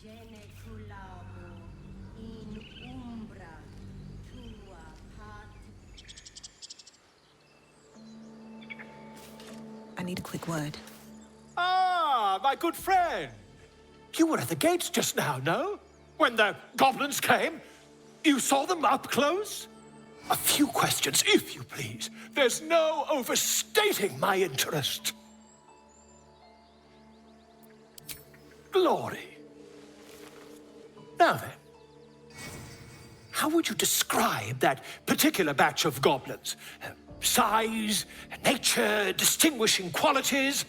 Geneculamo in umbra tua pat. I need a quick word. Ah, my good friend. You were at the gates just now, no? When the goblins came? You saw them up close? A few questions, if you please. There's no overstating my interest. Glory. Now then, how would you describe that particular batch of goblins? Size, nature, distinguishing qualities?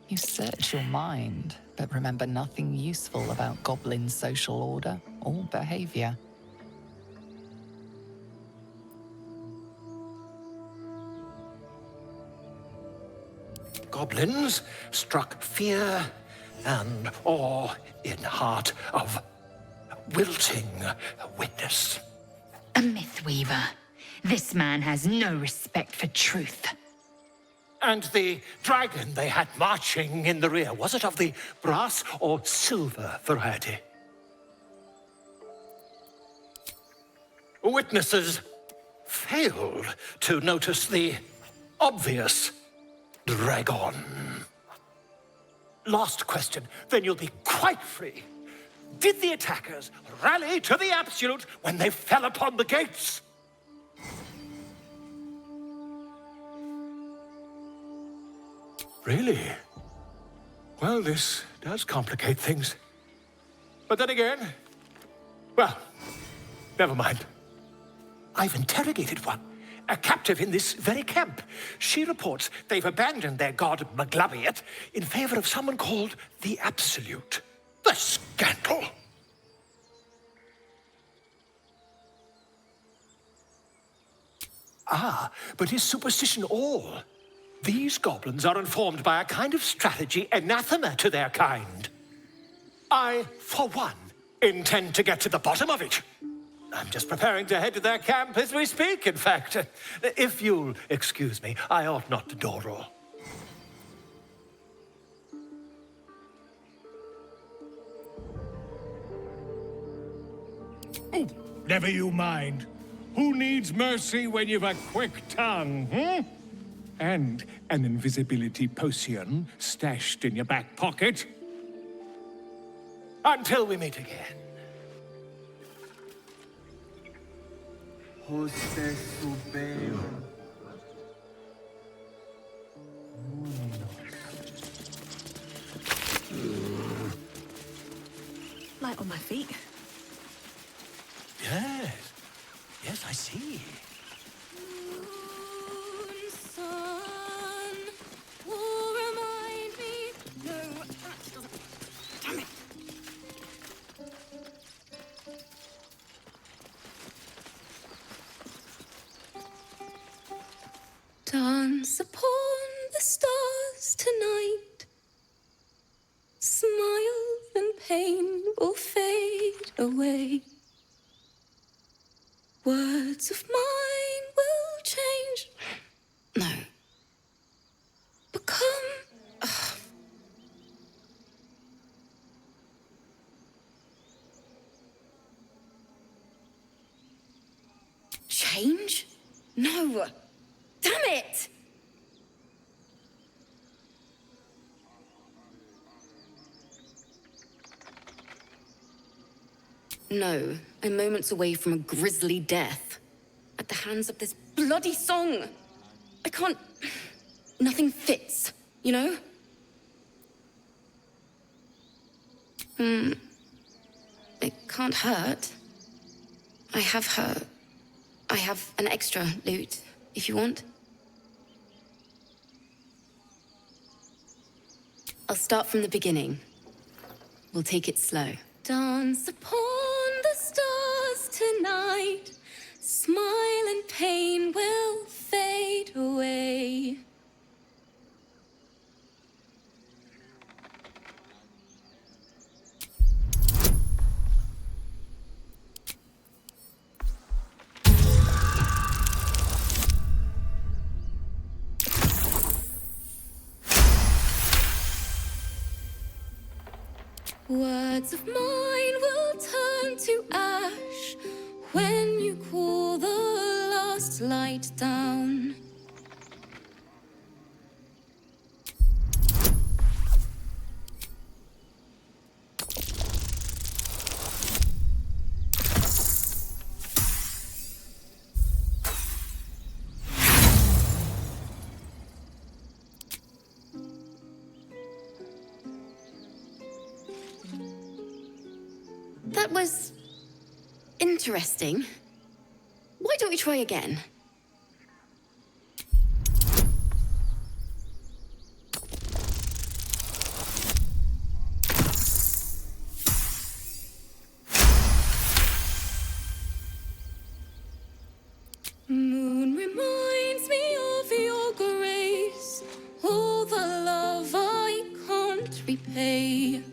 You search your mind, but remember nothing useful about goblin social order or behavior. Goblins struck fear and awe in heart of wilting witness. A myth weaver. This man has no respect for truth. And the dragon they had marching in the rear, was it of the brass or silver variety? Witnesses failed to notice the obvious dragon. Last question, then you'll be quite free. Did the attackers rally to the absolute when they fell upon the gates? Really? Well, this does complicate things. But then again, well, never mind. I've interrogated one, a captive in this very camp. She reports they've abandoned their god Maglabiet in favor of someone called the Absolute. The scandal! Ah, but is superstition all? These goblins are informed by a kind of strategy anathema to their kind. I, for one, intend to get to the bottom of it. I'm just preparing to head to their camp as we speak, in fact. If you'll excuse me, I ought not to dawdle. Oh, never you mind. Who needs mercy when you've a quick tongue, hmm? And an invisibility potion stashed in your back pocket? Until we meet again. Light on my feet. Yes. Yes, I see. Sun will remind me. No, that doesn't. Damn it. Dance upon the stars tonight. Smile and pain will fade away. Words of mine will change. No. Become. Change? No. Damn it! No, I'm moments away from a grisly death. At the hands of this bloody song. I can't... Nothing fits, you know? It can't hurt. I have an extra loot, if you want. I'll start from the beginning. We'll take it slow. Dance upon the stars tonight. Smile and pain will fade away. Words of mine will turn to ash when you call the last light down. That was interesting. Why don't we try again? Moon reminds me of your grace, all the love I can't repay.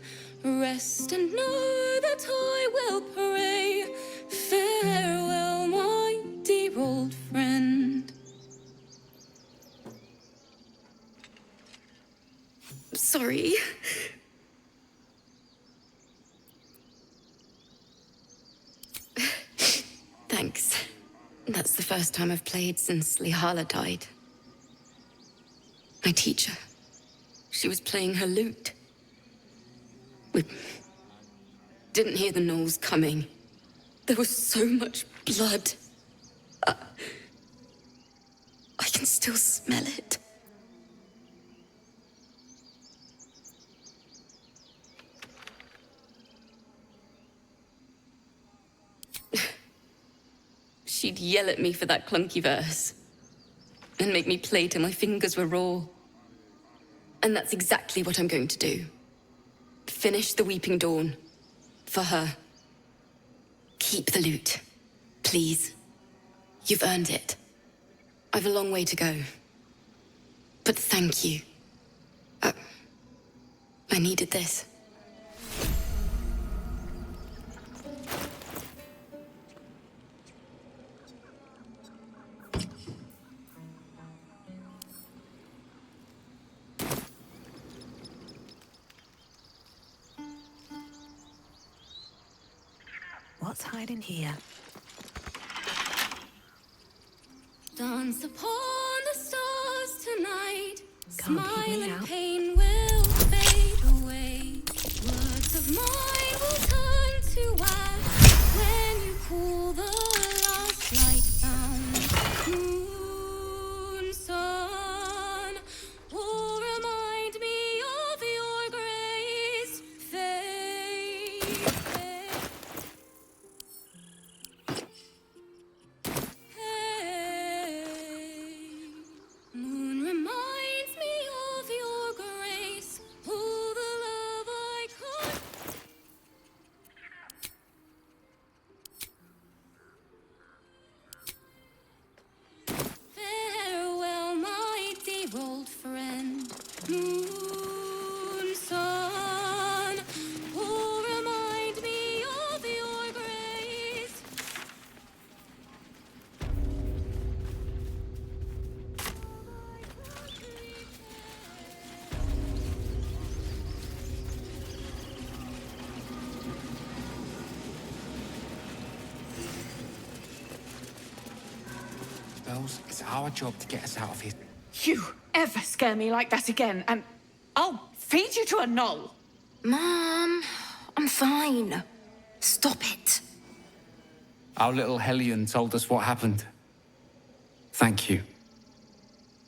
Rest and know that I will pray. Farewell, my dear old friend. Sorry. Thanks. That's the first time I've played since Lihala died. My teacher. She was playing her lute. We didn't hear the gnolls coming. There was so much blood. I can still smell it. She'd yell at me for that clunky verse and make me play till my fingers were raw. And that's exactly what I'm going to do. Finish the Weeping Dawn. For her. Keep the loot. Please. You've earned it. I've a long way to go. But thank you. I needed this. What's hiding here? Dance upon the stars tonight. Can't keep Smile me and out. pain will fade away. Words of mine will turn to ash when you cool the last light down. Moon, sun, will remind me of your grace. Fade, fade. Moon reminds me of your grace, all the love I can't. Farewell, my dear old friend. Moon, sun, all remind me of your grace. Bells, it's our job to get us out of here. You ever scare me like that again, and I'll feed you to a gnoll. Mom, I'm fine. Stop it. Our little Hellion told us what happened. Thank you.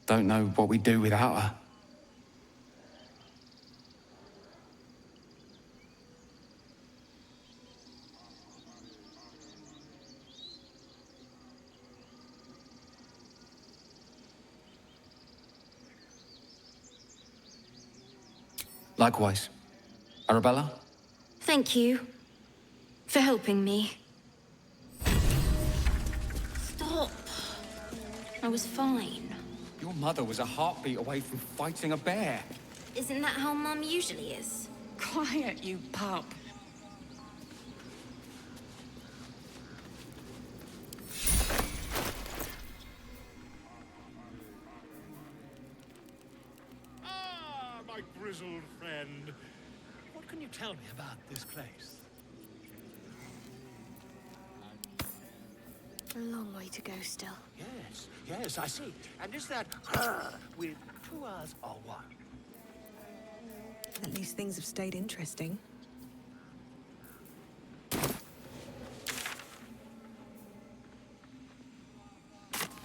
Don't know what we'd do without her. Likewise. Arabella? Thank you for helping me. Stop. I was fine. Your mother was a heartbeat away from fighting a bear. Isn't that how Mum usually is? Quiet, you pup. Ah, my grizzled friend. What can you tell me about this place? A long way to go still. Yes, I see. And is that with 2 R's or 1? At least things have stayed interesting.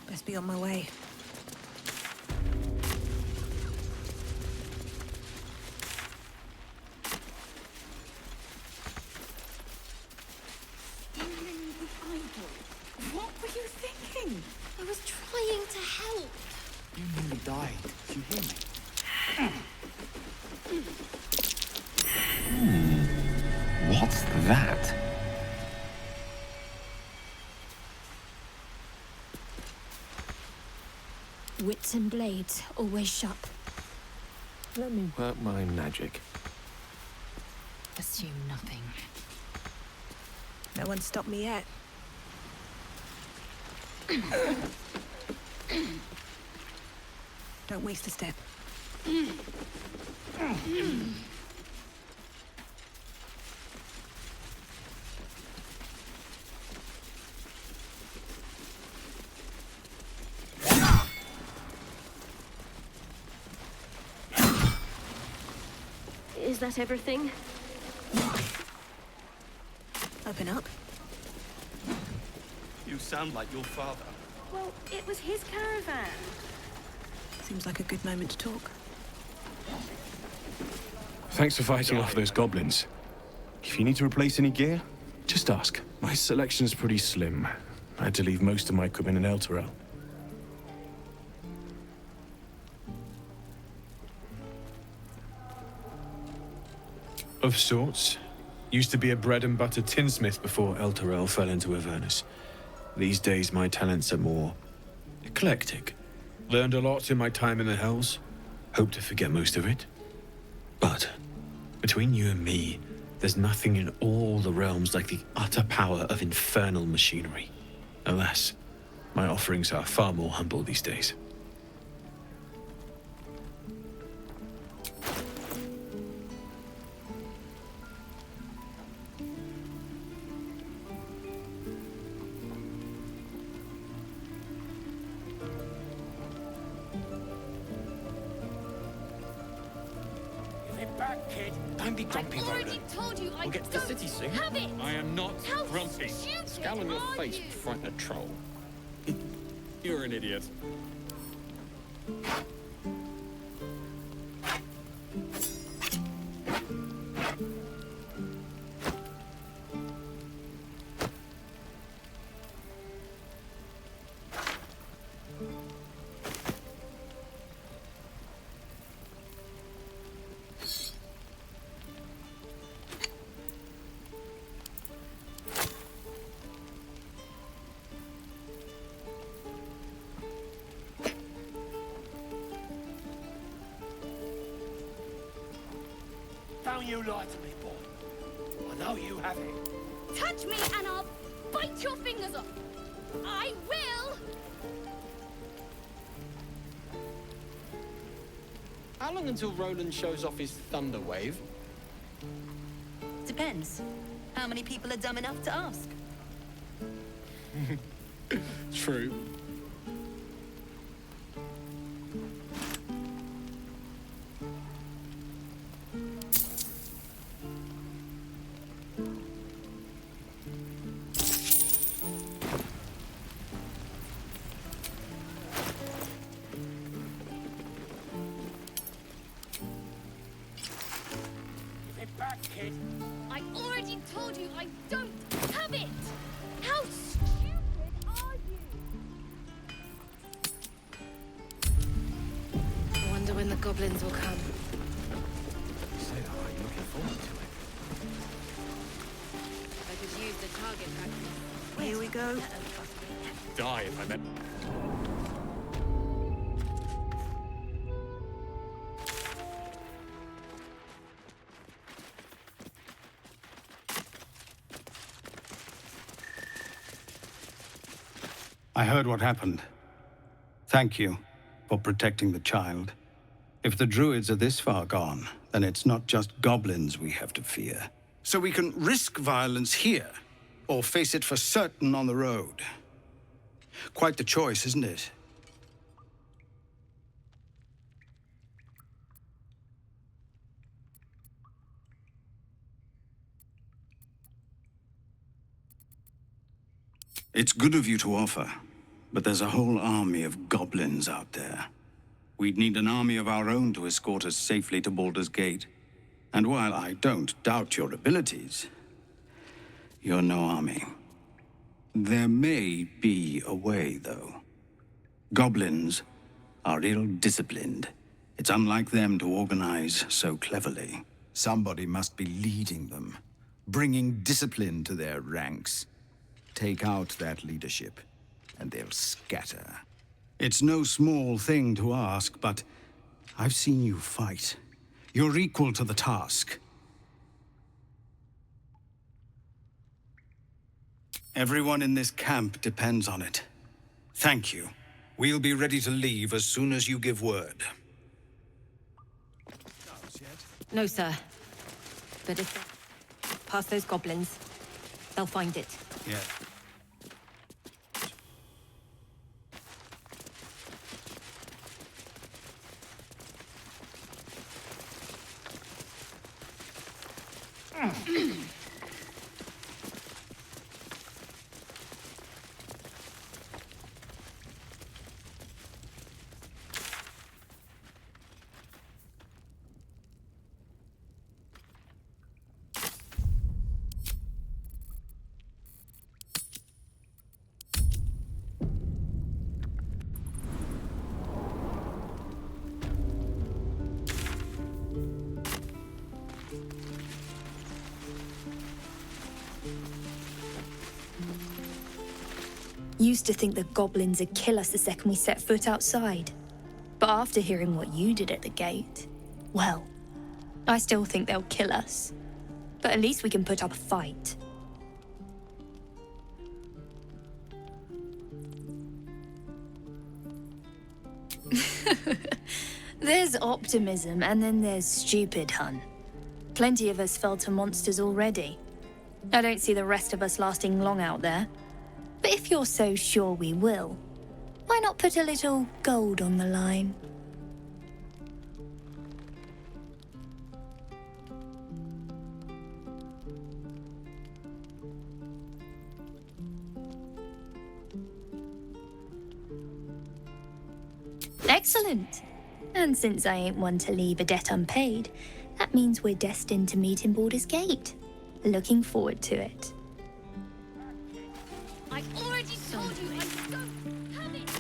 Best be on my way. What were you thinking? I was trying to help. You nearly died. Did you hear me? What's that? Wits and blades, always sharp. Let me work my magic. Assume nothing. No one stopped me yet. Don't waste a step. Is that everything? Open up. You sound like your father. Well, it was his caravan. Seems like a good moment to talk. Thanks for fighting off those goblins. If you need to replace any gear, just ask. My selection's pretty slim. I had to leave most of my equipment in Elturel. Of sorts. Used to be a bread and butter tinsmith before Elturel fell into Avernus. These days my talents are more eclectic. Learned a lot in my time in the Hells. Hope to forget most of it. But between you and me, there's nothing in all the realms like the utter power of infernal machinery. Alas, my offerings are far more humble these days. Back, kid. Don't be grumpy, I've already Baldur. told you I We'll get to the don't city soon. have it. I am not How grumpy. stupid Scowl on your are face, you? frighten a troll. You're an idiot. Don't you lie to me, boy. I know you have it. Touch me and I'll bite your fingers off. I will. How long until Roland shows off his thunder wave? Depends. How many people are dumb enough to ask? True. Give it back, kid. I already told you I don't have it. How stupid are you? I wonder when the goblins will come. Say that, are you looking forward to it? I could use the target practice. Here we go. Die if I met. I heard what happened. Thank you for protecting the child. If the druids are this far gone, then it's not just goblins we have to fear. So we can risk violence here, or face it for certain on the road. Quite the choice, isn't it? It's good of you to offer, but there's a whole army of goblins out there. We'd need an army of our own to escort us safely to Baldur's Gate. And while I don't doubt your abilities, you're no army. There may be a way, though. Goblins are ill-disciplined. It's unlike them to organize so cleverly. Somebody must be leading them, bringing discipline to their ranks. Take out that leadership, and they'll scatter. It's no small thing to ask, but I've seen you fight. You're equal to the task. Everyone in this camp depends on it. Thank you. We'll be ready to leave as soon as you give word. No, sir. But if past those goblins, they'll find it. Yeah. Used to think the goblins would kill us the second we set foot outside. But after hearing what you did at the gate, well, I still think they'll kill us. But at least we can put up a fight. There's optimism, and then there's stupid, hun. Plenty of us fell to monsters already. I don't see the rest of us lasting long out there. But if you're so sure we will, why not put a little gold on the line? Excellent. And since I ain't one to leave a debt unpaid, that means we're destined to meet in Baldur's Gate. Looking forward to it. I've already told you I don't have it!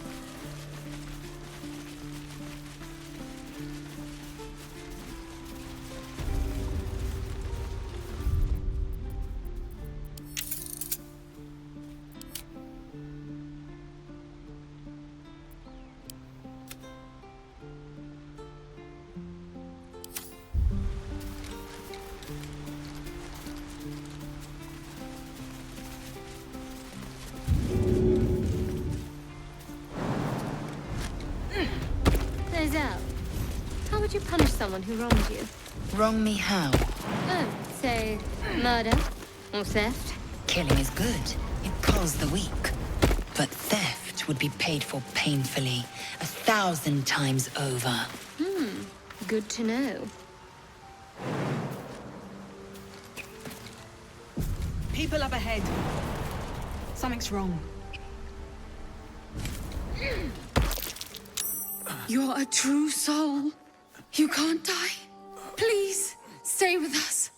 How would you punish someone who wronged you? Wrong me how? Oh, say, murder or theft? Killing is good. It calls the weak. But theft would be paid for painfully, 1,000 times over. Good to know. People up ahead. Something's wrong. You're a true soul. You can't die. Please, stay with us.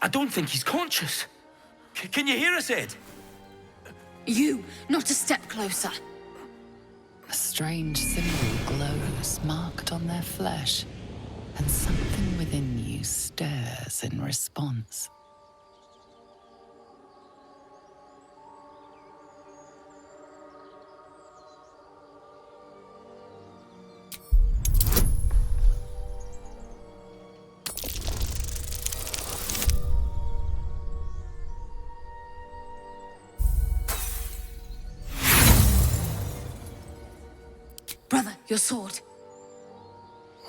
I don't think he's conscious. Can you hear us, Ed? You, not a step closer. A strange symbol glows, marked on their flesh, and something within you stirs in response. Brother, your sword.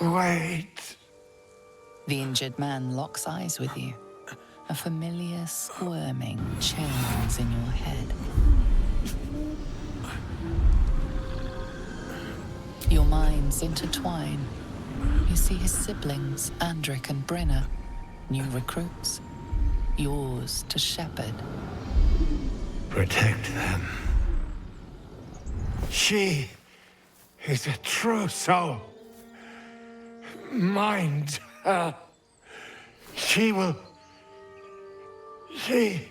Wait. The injured man locks eyes with you. A familiar squirming churns in your head. Your minds intertwine. You see his siblings, Andric and Brenna, new recruits, yours to shepherd. Protect them. She is a true soul. Mind her. She will... She...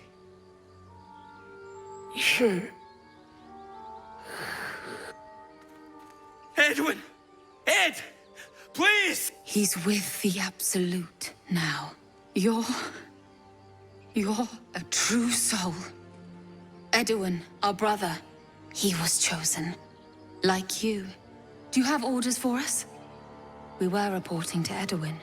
Edwin! Ed! Please! He's with the Absolute now. You're a true soul. Edwin, our brother, he was chosen. Like you. Do you have orders for us? We were reporting to Edwin.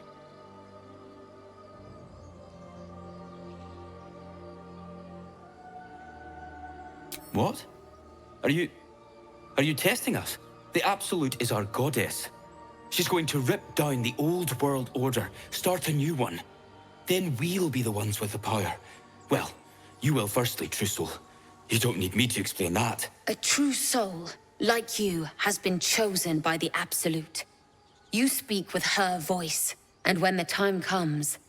What? Are you testing us? The Absolute is our goddess. She's going to rip down the old world order, start a new one. Then we'll be the ones with the power. Well, you will firstly, True Soul. You don't need me to explain that. A true soul, like you, has been chosen by the Absolute. You speak with her voice, and when the time comes,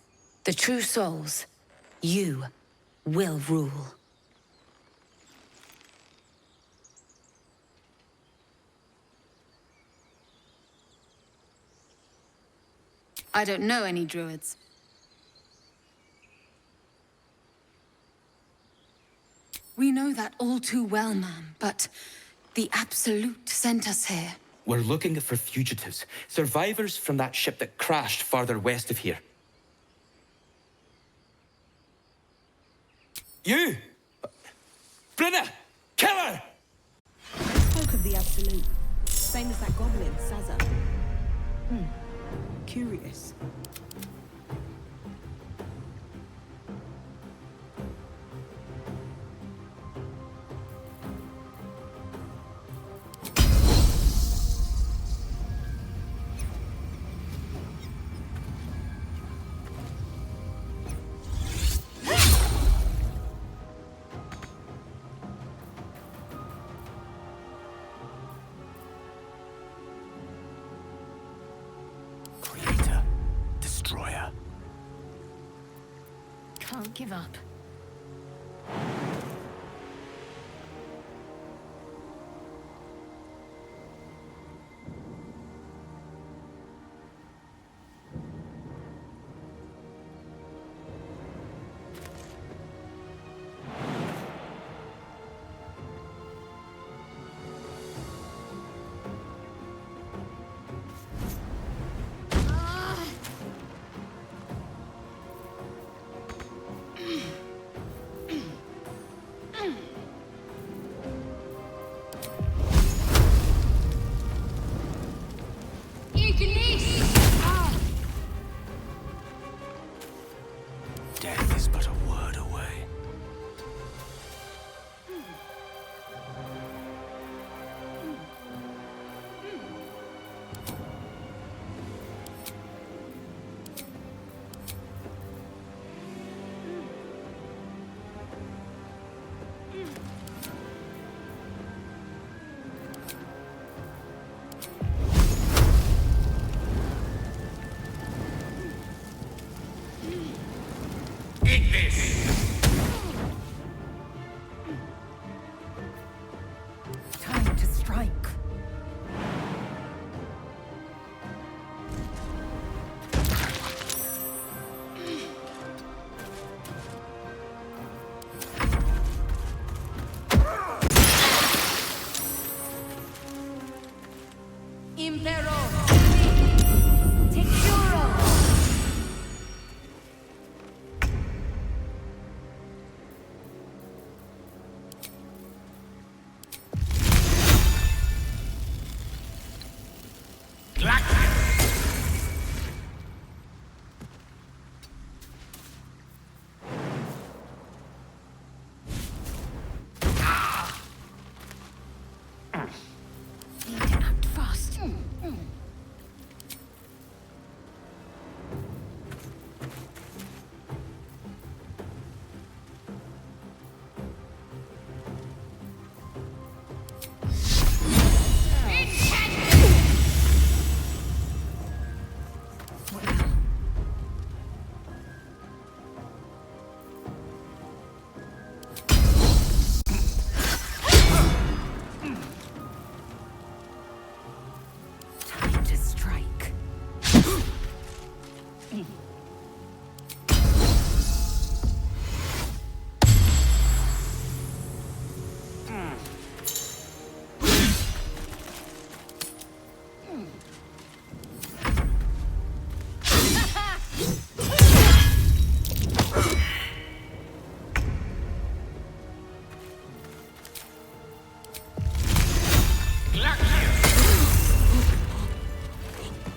the true souls, you will rule. I don't know any druids. We know that all too well, ma'am, but the Absolute sent us here. We're looking for fugitives, survivors from that ship that crashed farther west of here. You! Brenna! Kill her! I spoke of the Absolute. Same as that goblin, Saza. Curious. Can't give up. Death is but a word away. Eat this! Time to strike. Impero! Take Euro!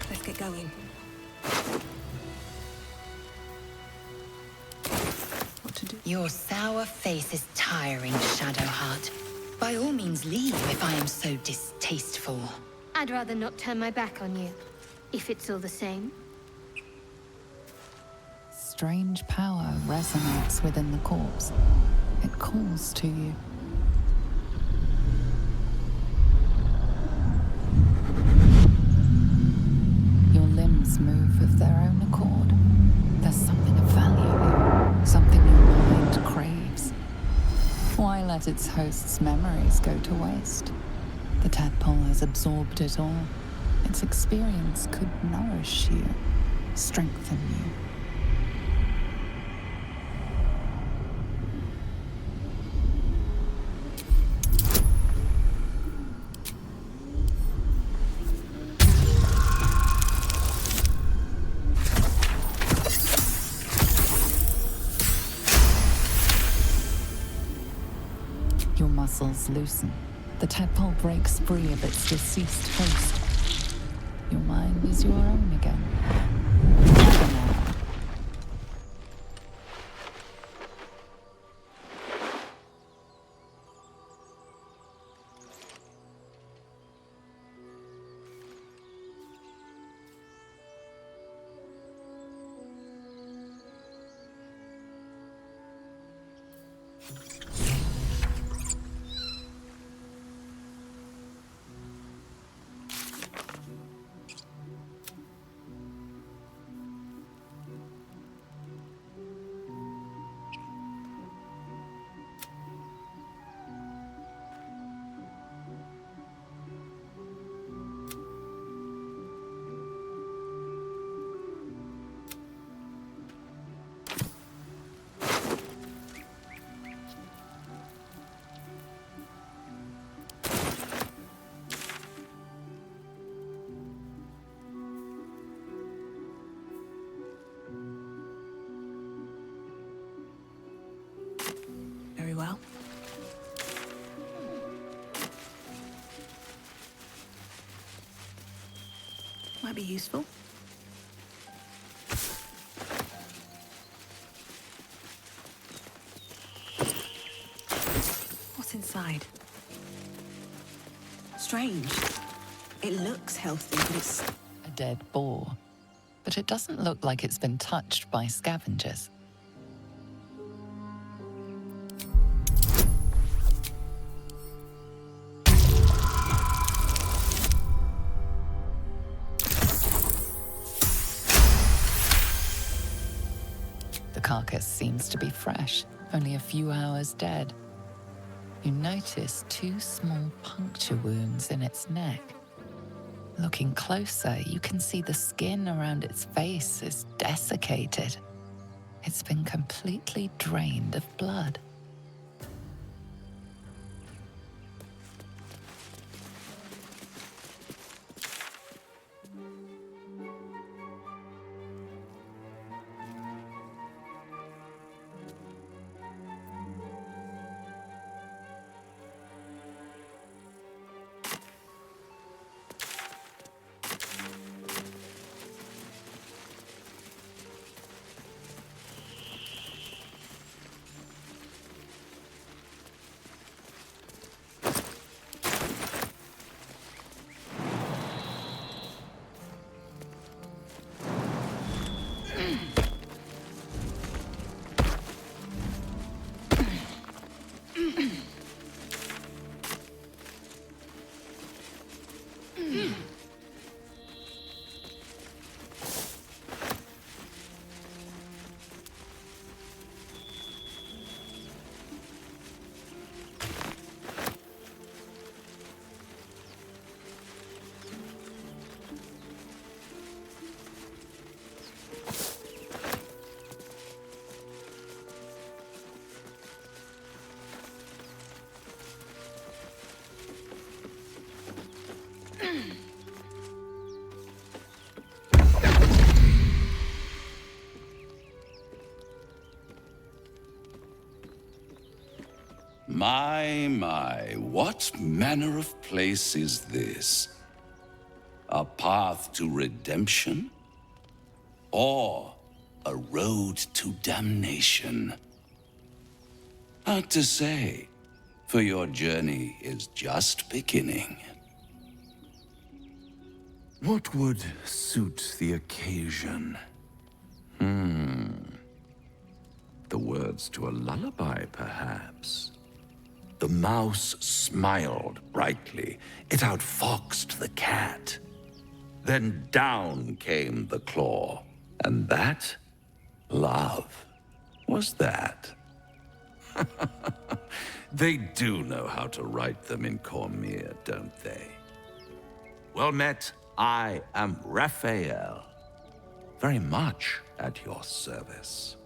Let's get going. What to do? Your sour face is tiring, Shadowheart. By all means leave if I am so distasteful. I'd rather not turn my back on you, if it's all the same. Strange power resonates within the corpse. It calls to you. Your limbs move of their own accord. There's something of value here, something your mind craves. Why let its host's memories go to waste? The tadpole has absorbed it all. Its experience could nourish you, strengthen you. Your muscles loosen. The tadpole breaks free of its deceased host. Your mind is your own again. For now. Very well. Might be useful. What's inside? Strange. It looks healthy, but it's... A dead boar. But it doesn't look like it's been touched by scavengers. The carcass seems to be fresh, only a few hours dead. You notice 2 small puncture wounds in its neck. Looking closer, you can see the skin around its face is desiccated. It's been completely drained of blood. My, what manner of place is this? A path to redemption? Or a road to damnation? Hard to say, for your journey is just beginning. What would suit the occasion? The words to a lullaby, perhaps. The mouse smiled brightly. It outfoxed the cat. Then down came the claw. And that, love, was that. They do know how to write them in Cormier, don't they? Well met, I am Raphael. Very much at your service.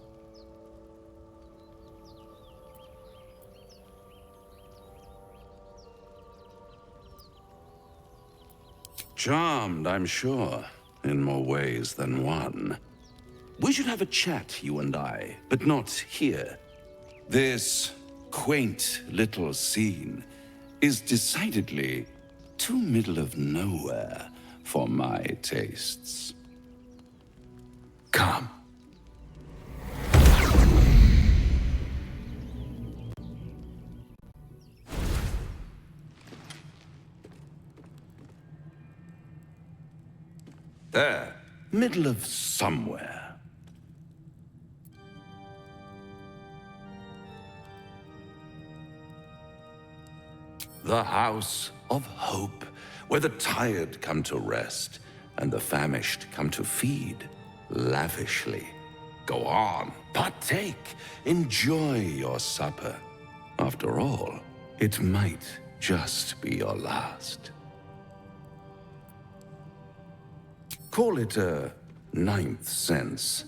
Charmed, I'm sure, in more ways than one. We should have a chat, you and I, but not here. This quaint little scene is decidedly too middle of nowhere for my tastes. Come. There, middle of somewhere. The House of Hope, where the tired come to rest and the famished come to feed lavishly. Go on, partake, enjoy your supper. After all, it might just be your last. Call it a ninth sense.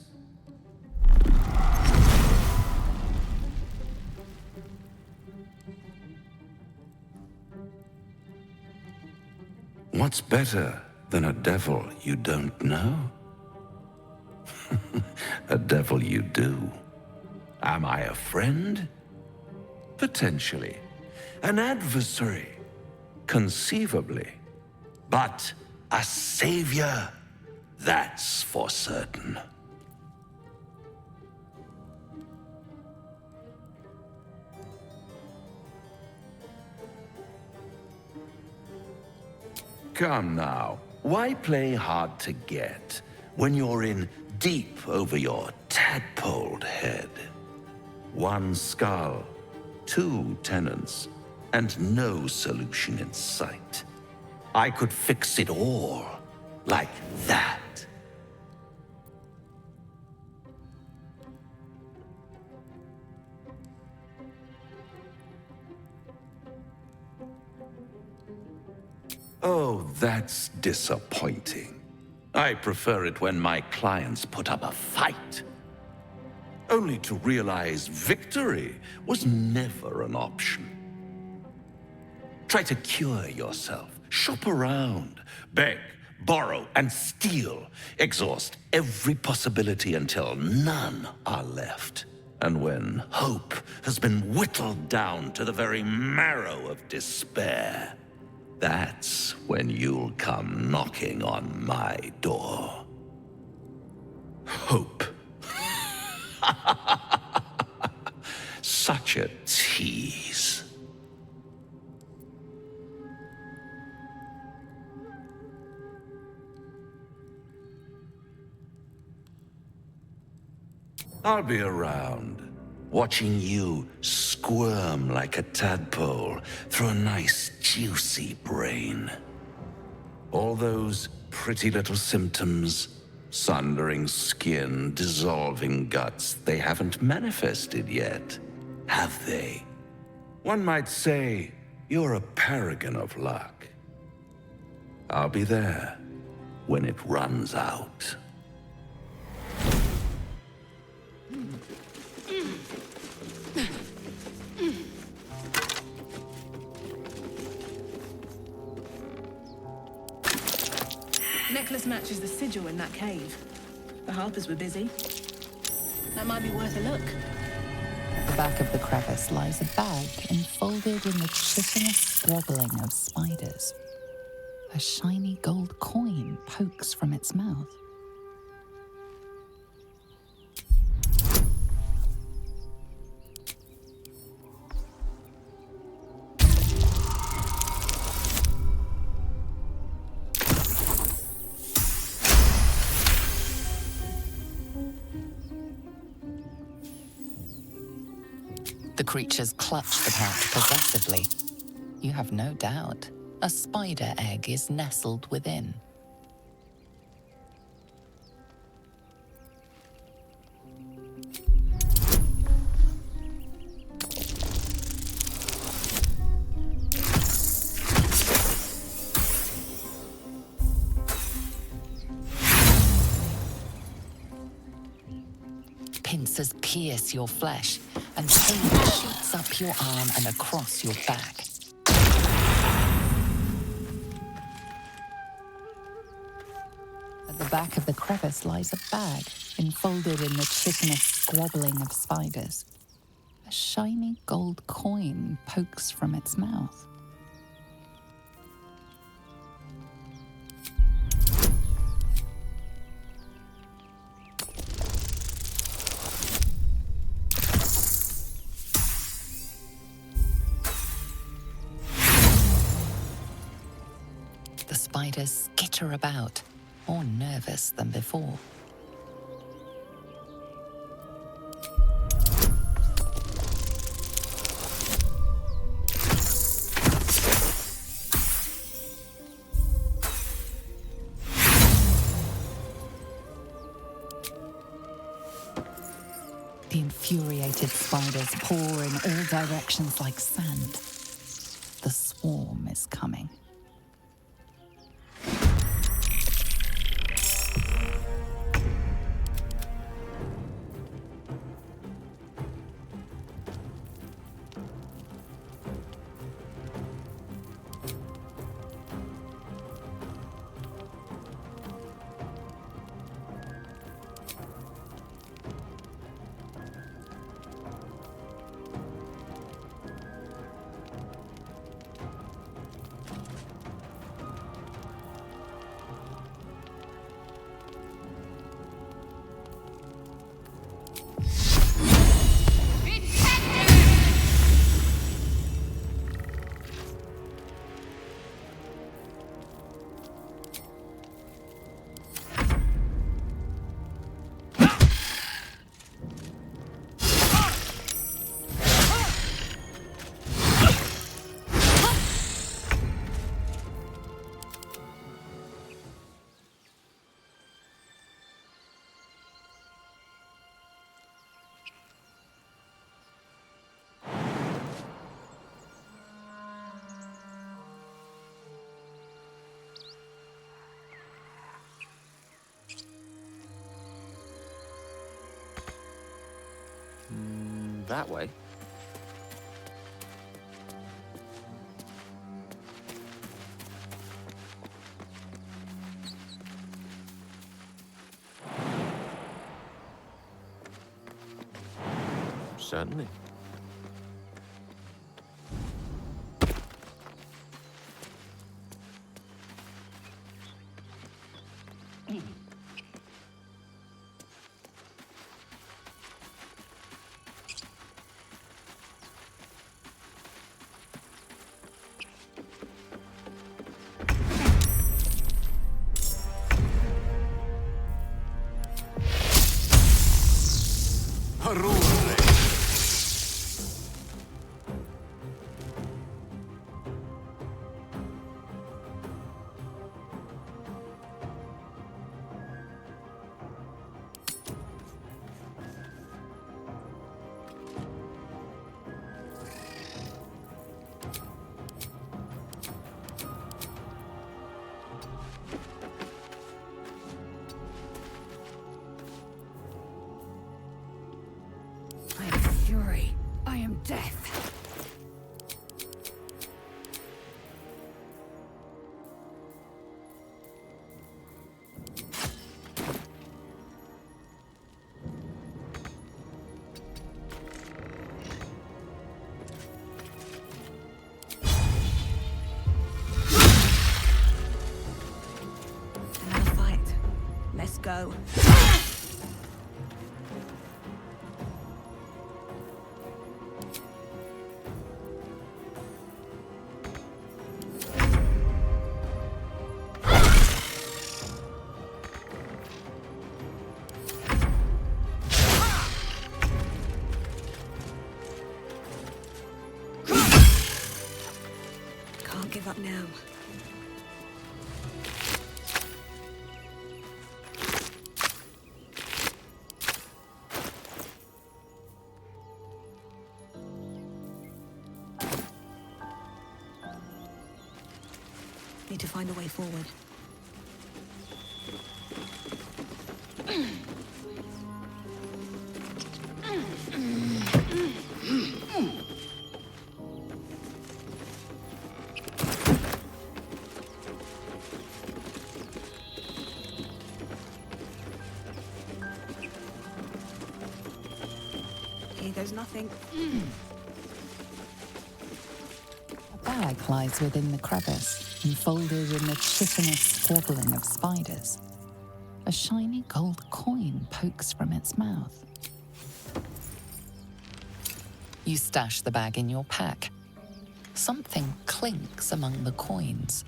What's better than a devil you don't know? A devil you do. Am I a friend? Potentially. An adversary? Conceivably. But a savior? That's for certain. Come now, why play hard to get when you're in deep over your tadpoled head? One skull, two tenants, and no solution in sight. I could fix it all, like that. Oh, that's disappointing. I prefer it when my clients put up a fight. Only to realize victory was never an option. Try to cure yourself, shop around, beg, borrow, and steal. Exhaust every possibility until none are left. And when hope has been whittled down to the very marrow of despair, that's when you'll come knocking on my door. Hope. Such a tease. I'll be around, watching you squirm like a tadpole through a nice, juicy brain. All those pretty little symptoms, sundering skin, dissolving guts, they haven't manifested yet, have they? One might say you're a paragon of luck. I'll be there when it runs out. Necklace matches the sigil in that cave. The harpers were busy. That might be worth a look. At the back of the crevice lies a bag enfolded in the chitinous squabbling of spiders. A shiny gold coin pokes from its mouth. The creatures clutch the pouch possessively. You have no doubt a spider egg is nestled within. Pincers pierce your flesh, and pain shoots up your arm and across your back. At the back of the crevice lies a bag, enfolded in the chitinous squabbling of spiders. A shiny gold coin pokes from its mouth. The spiders skitter about, more nervous than before. The infuriated spiders pour in all directions like sand. The swarm is coming. That way. Certainly. Fury. I am death. go. Can't give up now. Need to find a way forward. Here goes nothing. A bag lies within the crevice, enfolded in the chitinous squabbling of spiders. A shiny gold coin pokes from its mouth. You stash the bag in your pack. Something clinks among the coins.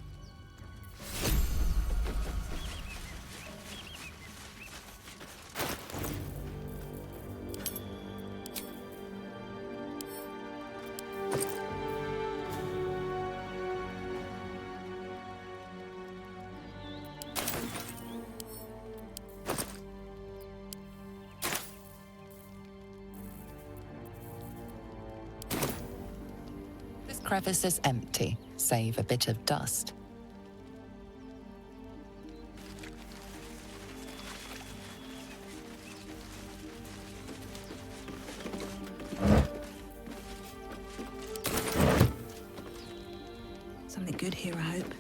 This crevice is empty, save a bit of dust. Something good here, I hope.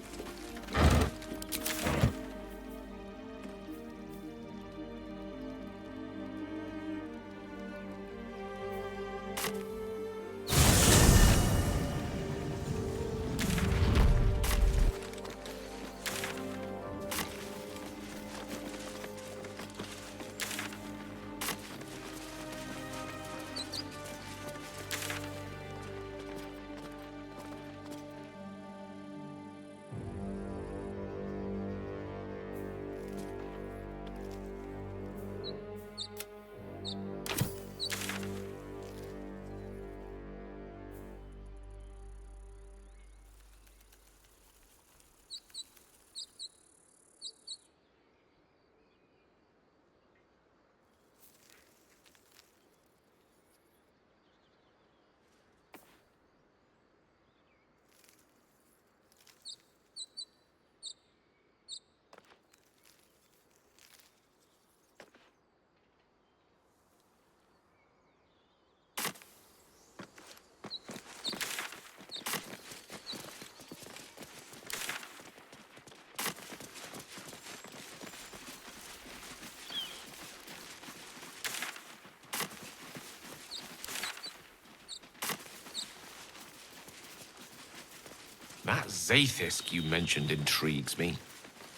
That Zaithisk you mentioned intrigues me.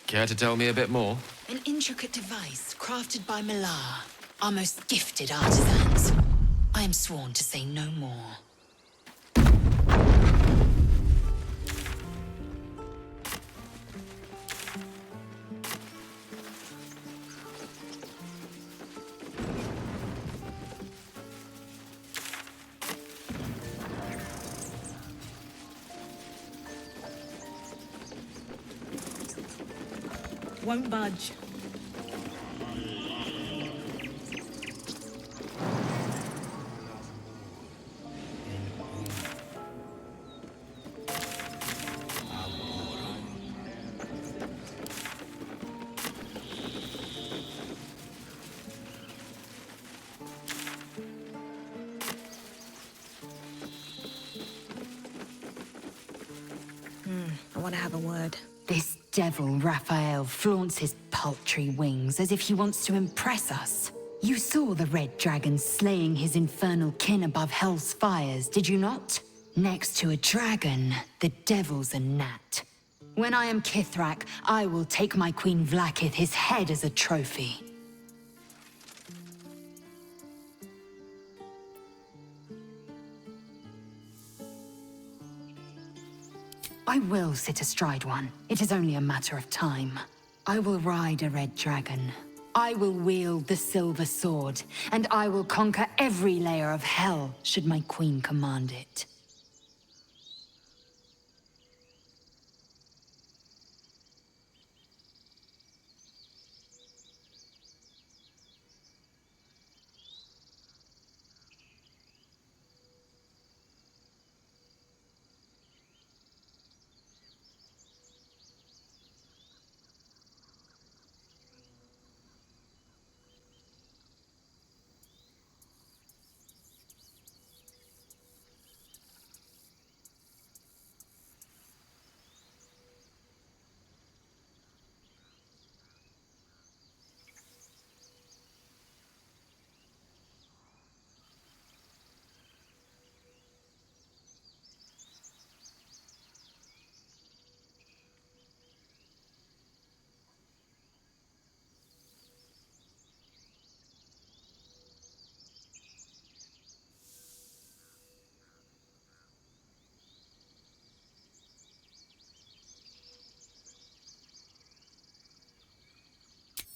Care to tell me a bit more? An intricate device crafted by Malar, our most gifted artisans. I am sworn to say no more. Won't budge. I want to have a word. This devil Raphael flaunts his paltry wings as if he wants to impress us. You saw the red dragon slaying his infernal kin above hell's fires, did you not? Next to a dragon, the devil's a gnat. When I am Kithrak, I will take my Queen Vlaakith his head as a trophy. I will sit astride one. It is only a matter of time. I will ride a red dragon. I will wield the silver sword, and I will conquer every layer of hell should my queen command it.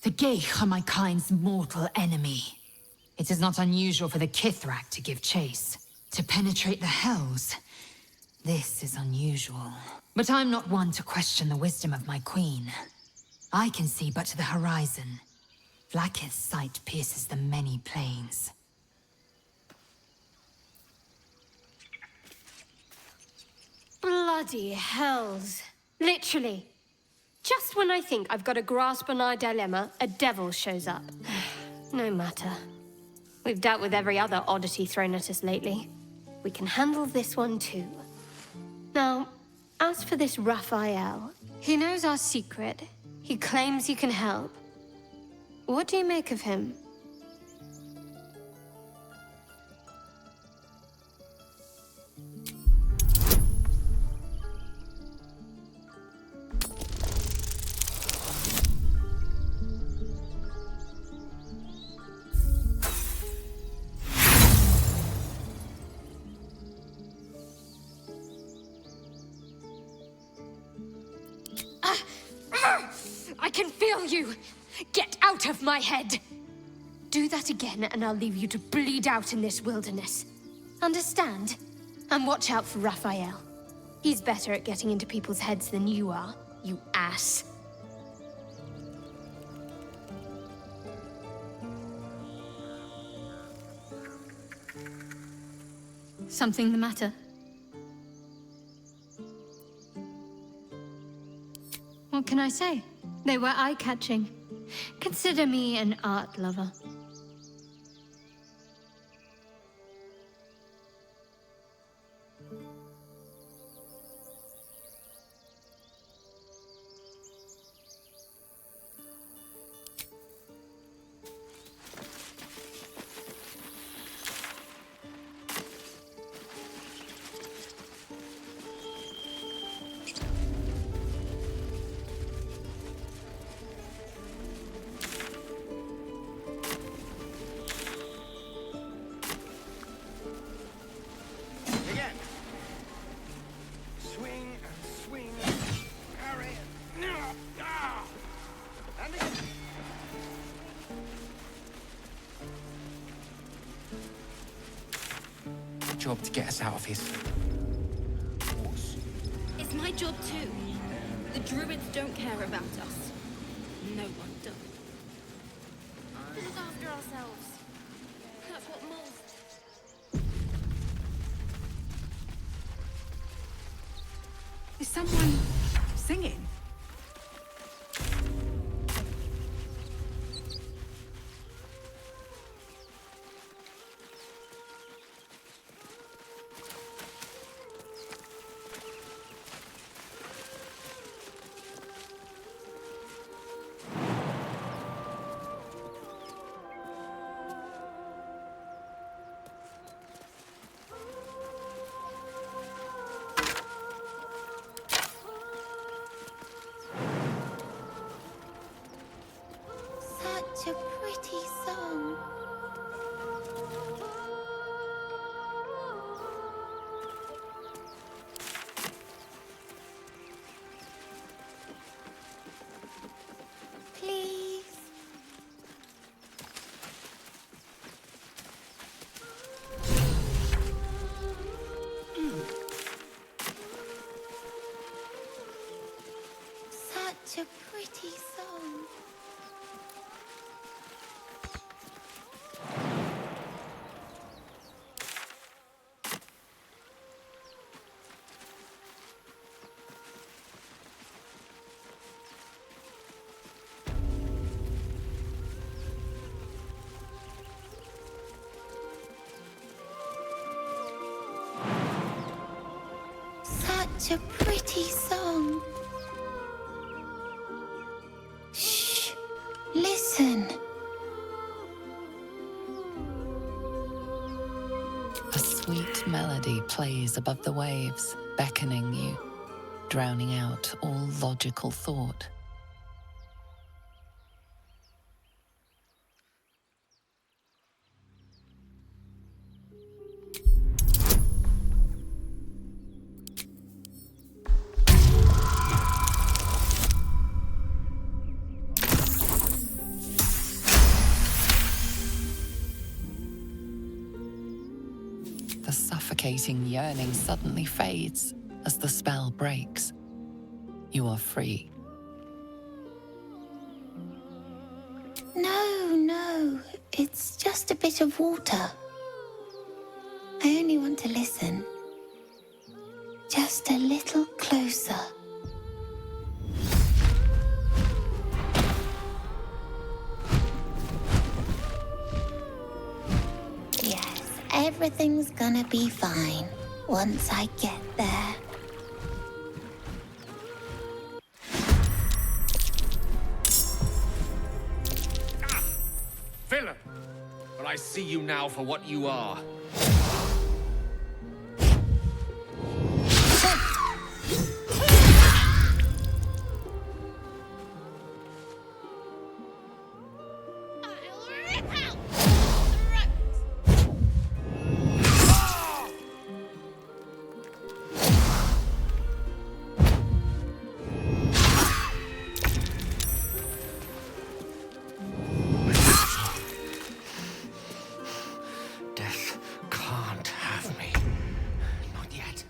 The Geich are my kind's mortal enemy. It is not unusual for the Kithrak to give chase. To penetrate the Hells, this is unusual. But I'm not one to question the wisdom of my queen. I can see but to the horizon. Vlaakith's sight pierces the many plains. Bloody hells. Literally. Just when I think I've got a grasp on our dilemma, a devil shows up. No matter. We've dealt with every other oddity thrown at us lately. We can handle this one too. Now, as for this Raphael, he knows our secret. He claims he can help. What do you make of him? I can feel you! Get out of my head! Do that again and I'll leave you to bleed out in this wilderness. Understand? And watch out for Raphael. He's better at getting into people's heads than you are, you ass. Something the matter? What can I say? They were eye-catching. Consider me an art lover. Job to get us out of his. It's my job too. The druids don't care about us. No one does. We look after ourselves. That's what moles. Is someone singing? such a pretty song. Shh, listen. A sweet melody plays above the waves, beckoning you, drowning out all logical thought. The suffocating yearning suddenly fades as the spell breaks. You are free. No, it's just a bit of water. I only want to listen. Just a little closer. Yes, everything's gonna be fine once I get there. Villain! But I see you now for what you are. Death can't have me. Not yet.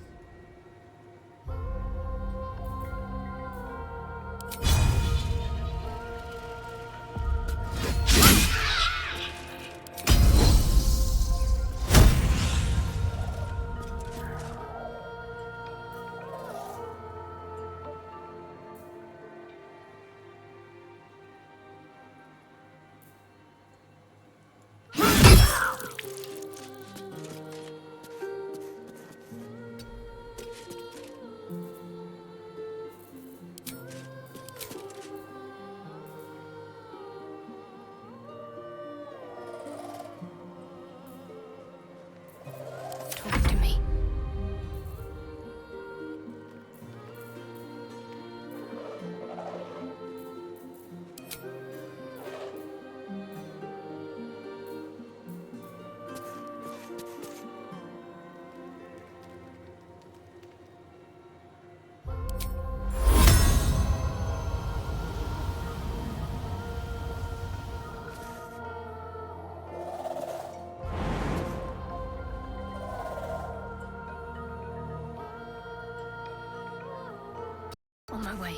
Talk to me. On my way.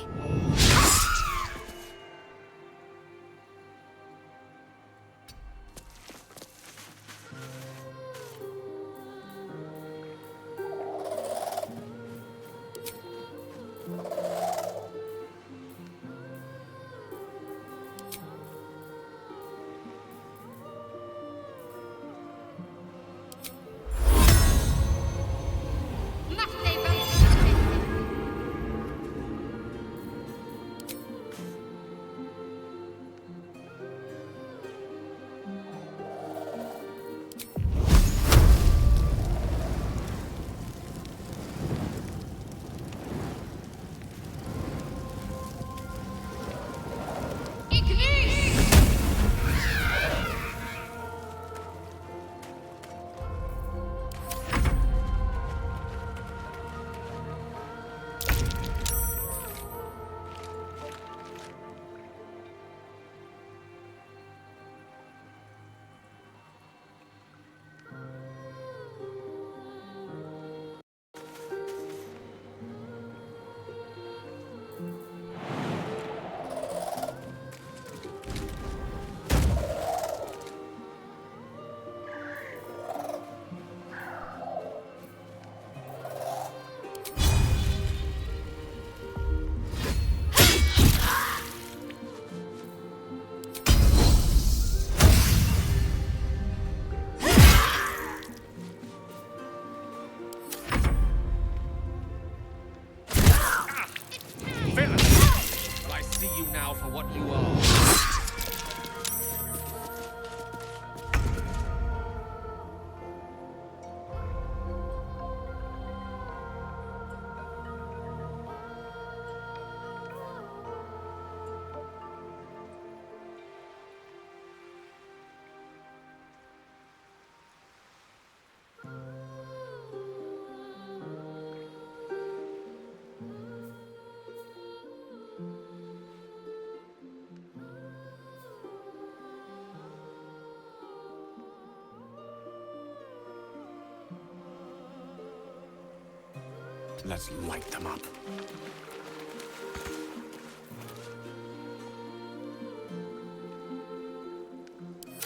Let's light them up.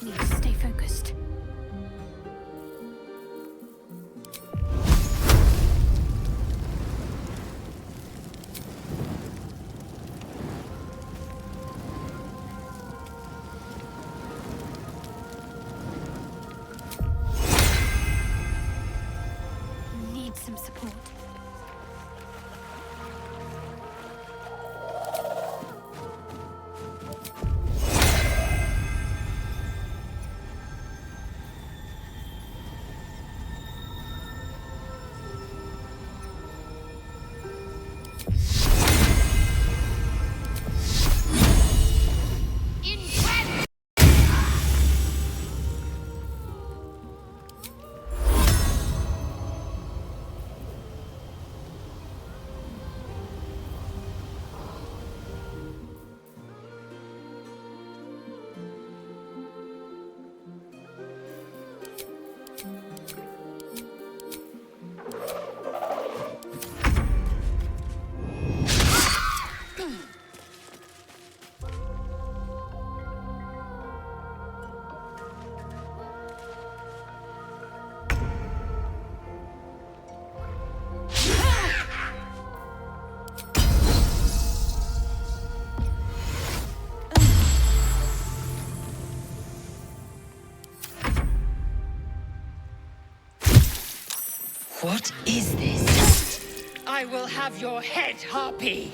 Need to stay focused. Need some support. What is this? I will have your head, Harpy!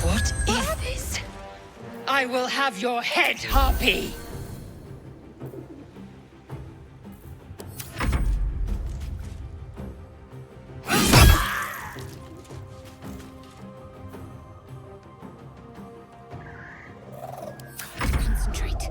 What is this? I will have your head, Harpy! Concentrate.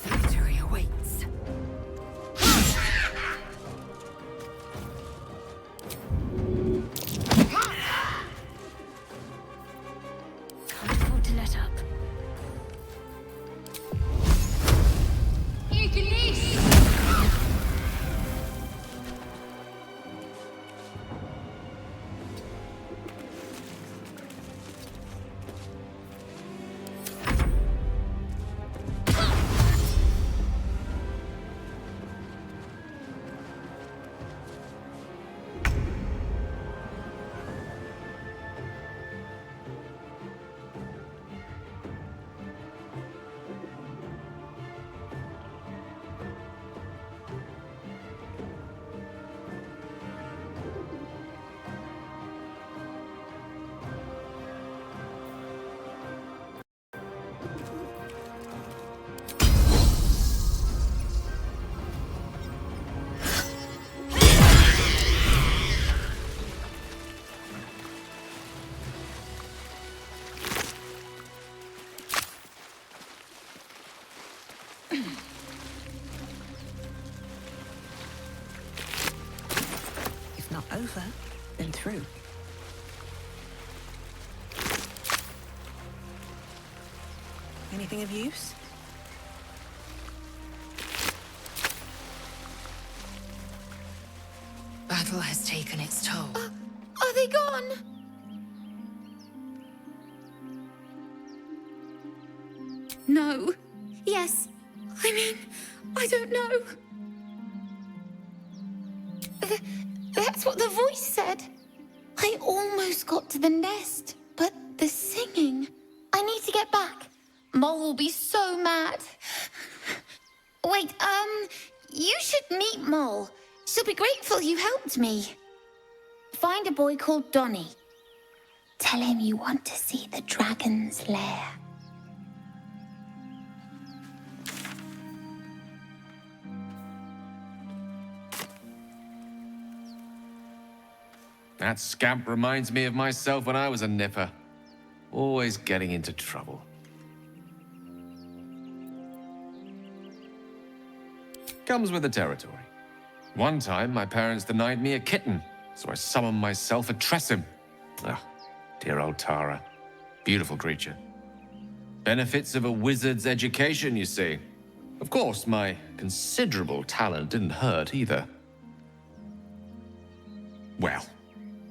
Victory awaits. Can't afford to let up. If not over, then through. Anything of use? Battle battle has taken its toll. Are they gone? No. Yes. I mean, I don't know. That's what the voice said. I almost got to the nest, but the singing. I need to get back. Mole will be so mad. Wait, you should meet Mole. She'll be grateful you helped me. Find a boy called Donny. Tell him you want to see the dragon's lair. That scamp reminds me of myself when I was a nipper. Always getting into trouble. Comes with the territory. One time, my parents denied me a kitten, so I summoned myself a Tressim. Ah, dear old Tara. Beautiful creature. Benefits of a wizard's education, you see. Of course, my considerable talent didn't hurt either. Well,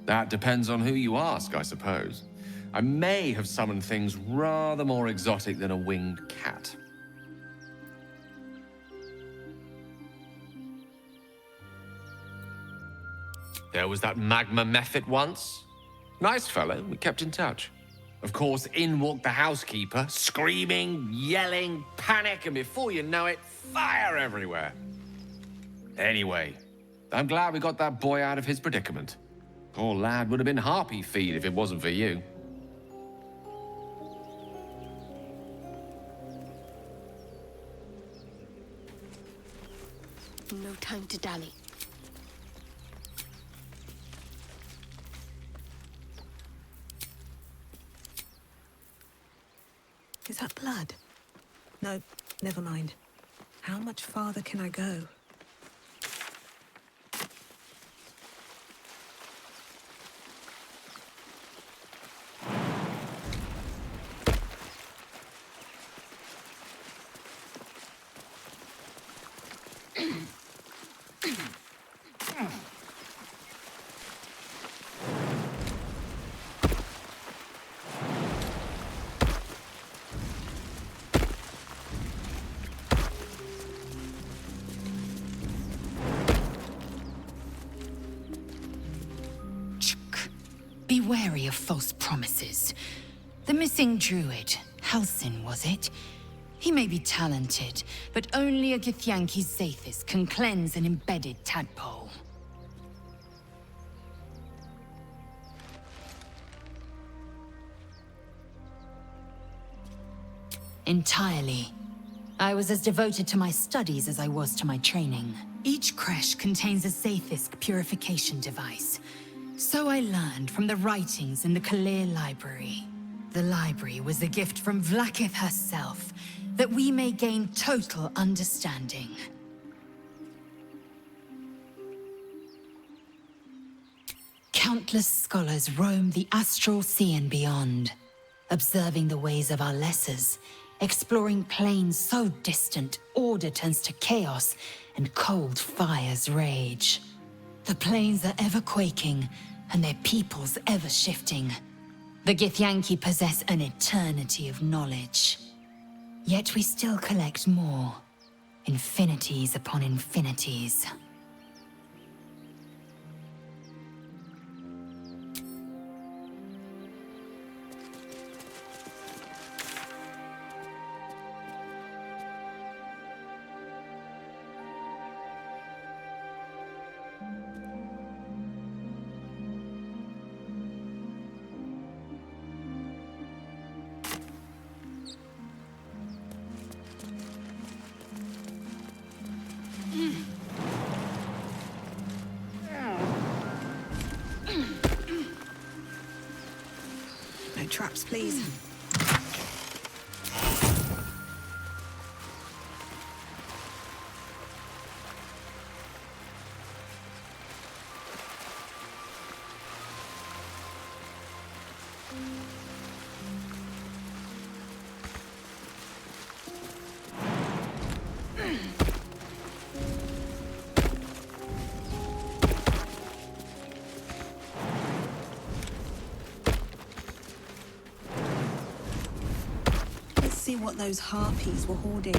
that depends on who you ask, I suppose. I may have summoned things rather more exotic than a winged cat. There was that magma mephit once. Nice fellow, we kept in touch. Of course, in walked the housekeeper, screaming, yelling, panic, and before you know it, fire everywhere. Anyway, I'm glad we got that boy out of his predicament. Poor lad would have been harpy feed if it wasn't for you. No time to dally. Is that blood? No, never mind. How much farther can I go? Be wary of false promises. The missing druid, Halsin, was it? He may be talented, but only a Githyanki Zathis can cleanse an embedded tadpole. Entirely. I was as devoted to my studies as I was to my training. Each creche contains a Zathisk purification device. So I learned from the writings in the Kalir Library. The library was a gift from Vlaakith herself, that we may gain total understanding. Countless scholars roam the astral sea and beyond, observing the ways of our lessers, exploring planes so distant order turns to chaos and cold fires rage. The planes are ever quaking, and their peoples ever shifting. The Githyanki possess an eternity of knowledge. Yet we still collect more. Infinities upon infinities. No traps, please. what those harpies were hoarding.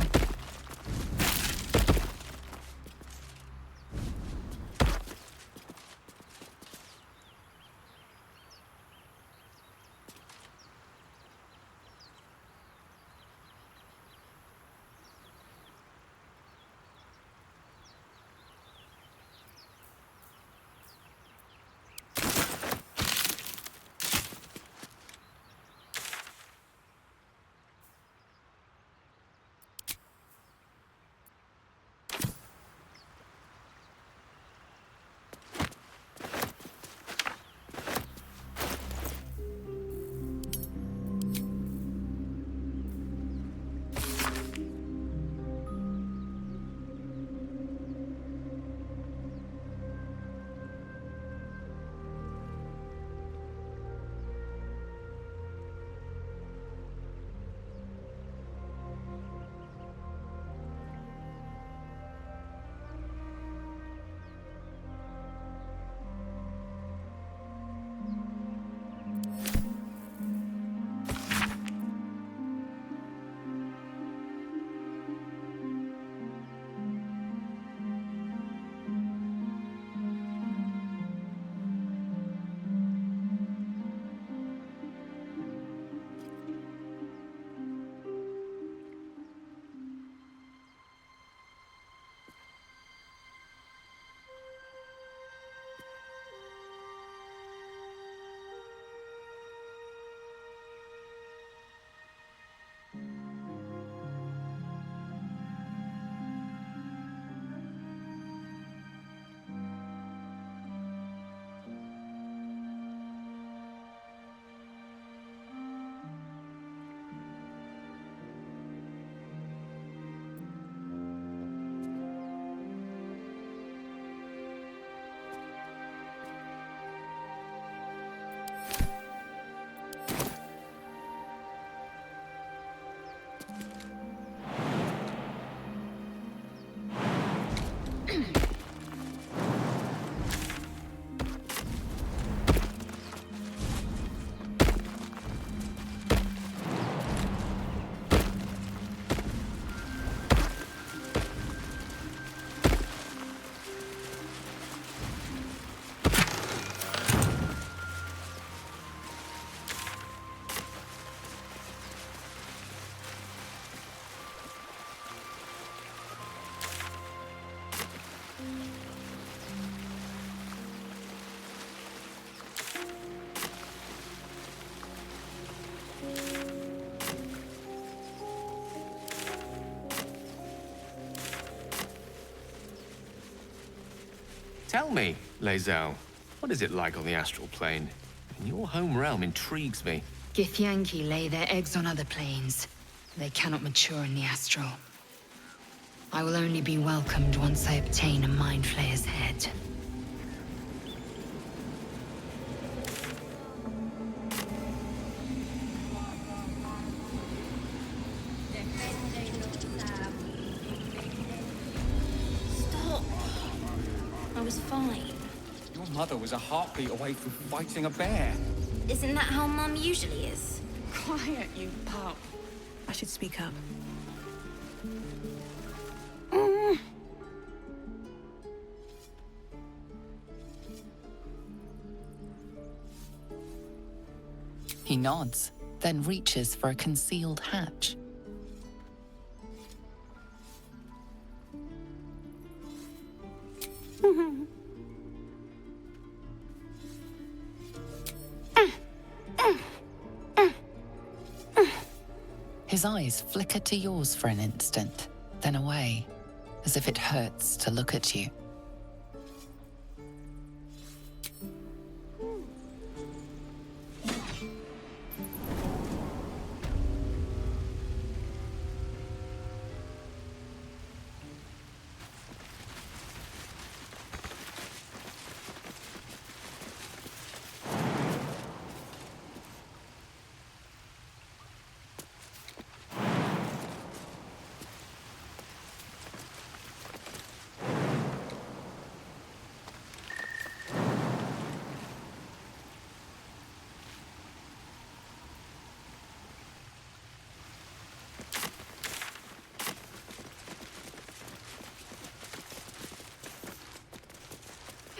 Tell me, Lae'zel, what is it like on the astral plane? And your home realm intrigues me. Githyanki lay their eggs on other planes. They cannot mature in the astral. I will only be welcomed once I obtain a Mind Flayer's head. Stop. I was fine. Your mother was a heartbeat away from fighting a bear. Isn't that how Mum usually is? Quiet, you pup. I should speak up. He nods, then reaches for a concealed hatch. His eyes flicker to yours for an instant, then away, as if it hurts to look at you.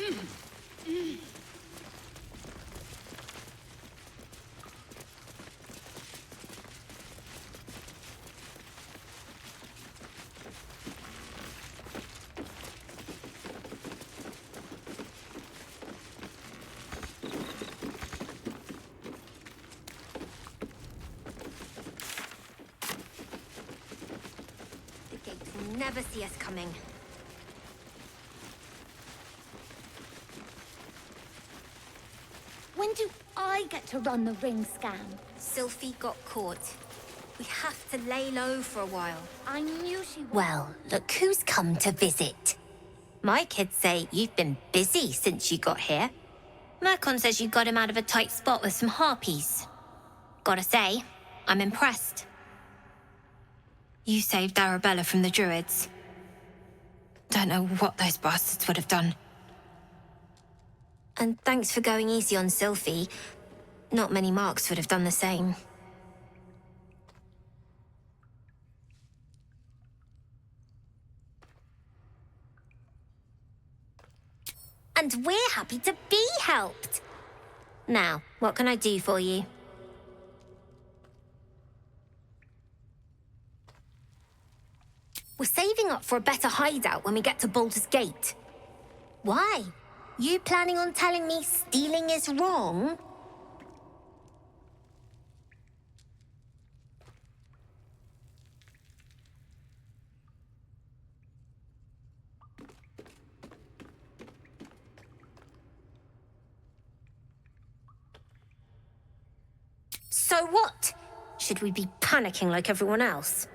The gate will never see us coming. When do I get to run the ring scam? Sylphie got caught. We have to lay low for a while. I knew she would. Well, look who's come to visit. My kids say you've been busy since you got here. Mercon says you got him out of a tight spot with some harpies. Gotta say, I'm impressed. You saved Arabella from the Druids. Don't know what those bastards would have done. And thanks for going easy on Sylphie. Not many Marks would have done the same. And we're happy to be helped. Now, what can I do for you? We're saving up for a better hideout when we get to Baldur's Gate. Why? You planning on telling me stealing is wrong? So what? Should we be panicking like everyone else?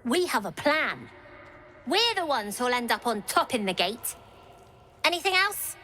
We have a plan. We're the ones who'll end up on top in the gate. Anything else?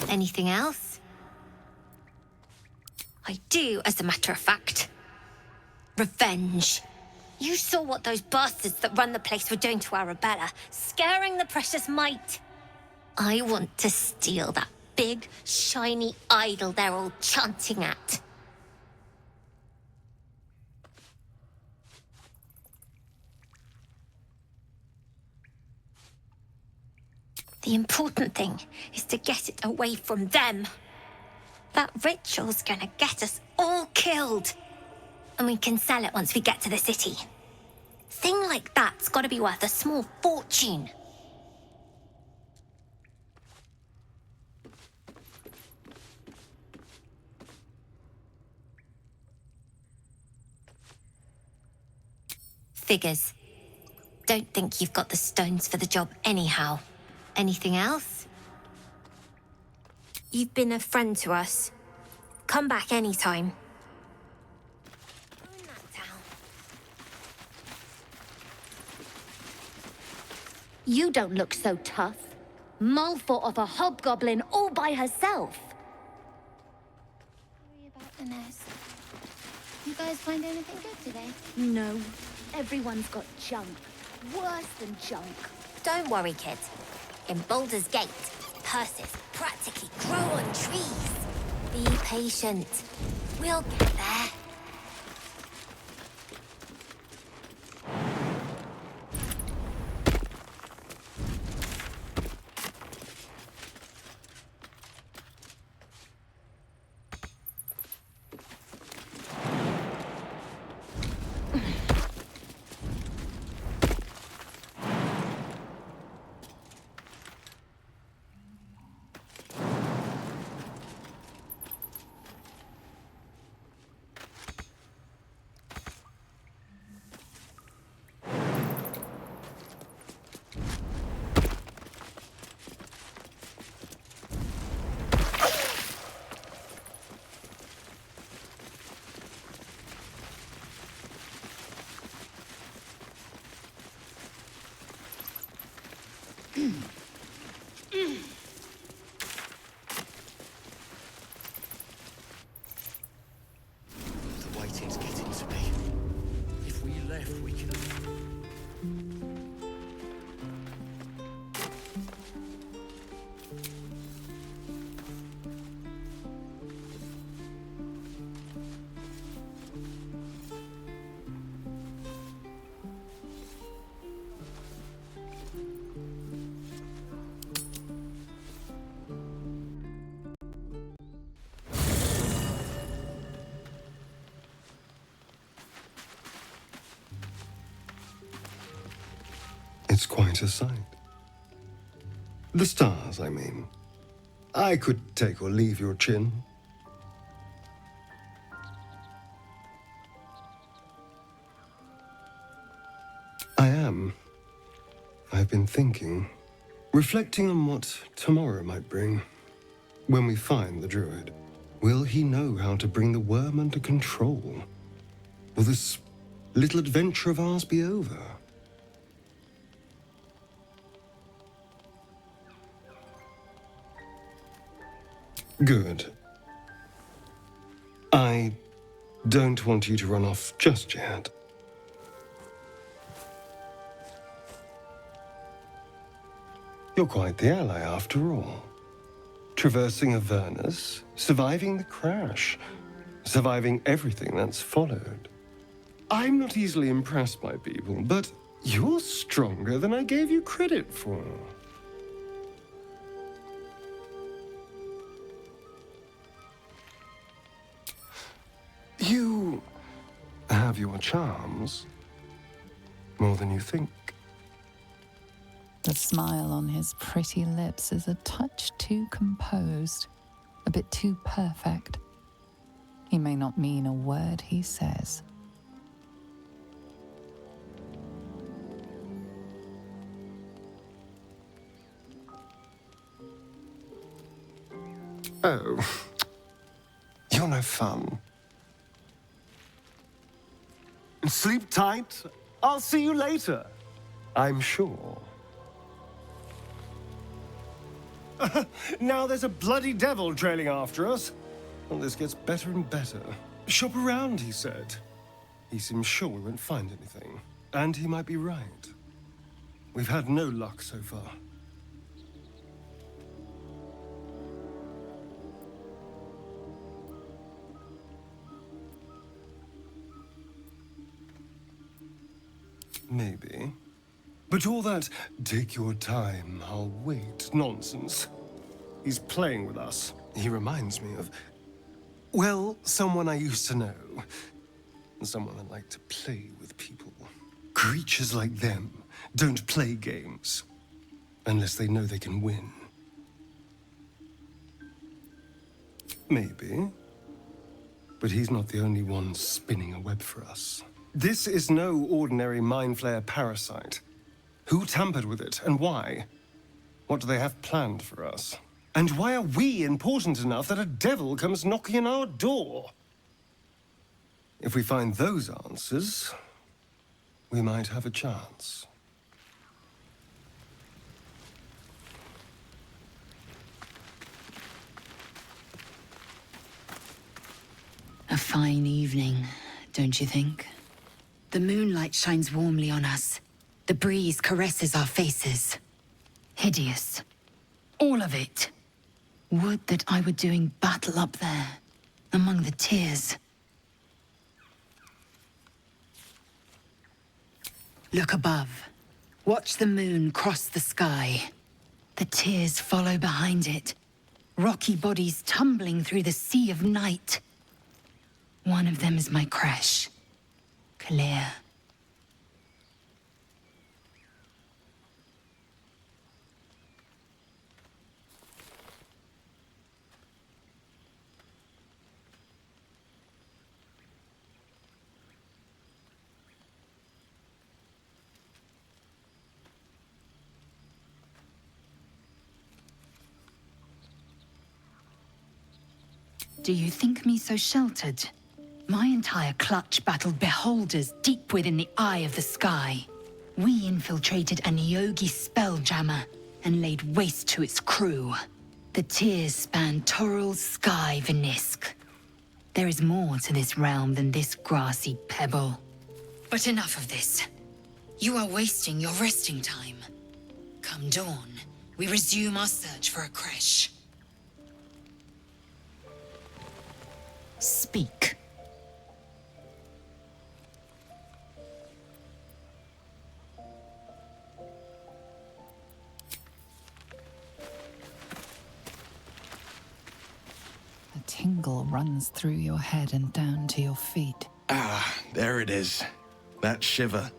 Anything else? I do, as a matter of fact. Revenge. You saw what those bastards that run the place were doing to Arabella, scaring the precious mite. I want to steal that big, shiny idol they're all chanting at. The important thing is to get it away from them. That ritual's gonna get us all killed. And we can sell it once we get to the city. Thing like that's gotta be worth a small fortune. Figures. Don't think you've got the stones for the job anyhow. Anything else? You've been a friend to us. Come back anytime. You don't look so tough. Mull fought off a hobgoblin all by herself. Sorry about the nest. You guys find anything good today? No. Everyone's got junk. Worse than junk. Don't worry, kid. In Baldur's Gate, purses practically grow on trees. Be patient. We'll get there. The waiting's getting to me. If we left, we could... It's quite a sight. The stars, I mean. I could take or leave your chin. I am. I've been thinking, reflecting on what tomorrow might bring. When we find the druid, will he know how to bring the worm under control? Will this little adventure of ours be over? Good. I don't want you to run off just yet. You're quite the ally after all. Traversing Avernus, surviving the crash, surviving everything that's followed. I'm not easily impressed by people, but you're stronger than I gave you credit for. You have your charms, more than you think. The smile on his pretty lips is a touch too composed, a bit too perfect. He may not mean a word he says. Oh, you're no fun. Sleep tight. I'll see you later. I'm sure. Now there's a bloody devil trailing after us. Well, this gets better and better. Shop around, he said. He seems sure we won't find anything. And he might be right. We've had no luck so far. Maybe. But all that, take your time, I'll wait nonsense. He's playing with us. He reminds me of, well, someone I used to know. Someone that liked to play with people. Creatures like them don't play games unless they know they can win. Maybe. But he's not the only one spinning a web for us. This is no ordinary Mind Flayer parasite. Who tampered with it, and why? What do they have planned for us? And why are we important enough that a devil comes knocking on our door? If we find those answers, we might have a chance. A fine evening, don't you think? The moonlight shines warmly on us. The breeze caresses our faces. Hideous. All of it. Would that I were doing battle up there, among the tears. Look above. Watch the moon cross the sky. The tears follow behind it. Rocky bodies tumbling through the sea of night. One of them is my crash. Clear. Do you think me so sheltered? My entire clutch battled beholders deep within the eye of the sky. We infiltrated a Nyogi spelljammer, and laid waste to its crew. The tears span Toral's sky, Venisk. There is more to this realm than this grassy pebble. But enough of this. You are wasting your resting time. Come dawn, we resume our search for a creche. Speak. A tingle runs through your head and down to your feet. Ah, there it is. That shiver.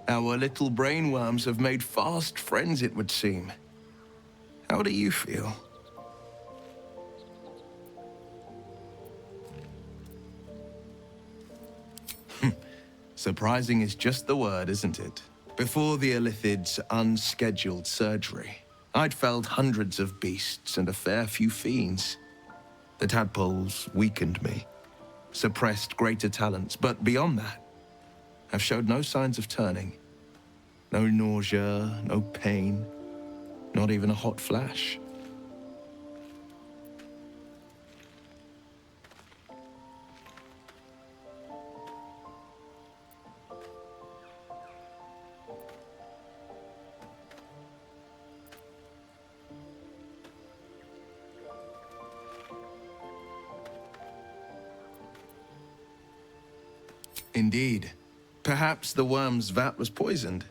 Our little brainworms have made fast friends, it would seem. How do you feel? Surprising is just the word, isn't it? Before the Illithid's unscheduled surgery, I'd felled hundreds of beasts and a fair few fiends. The tadpoles weakened me, suppressed greater talents, but beyond that, I've showed no signs of turning. No nausea, no pain, not even a hot flash. Indeed. Perhaps the worm's vat was poisoned.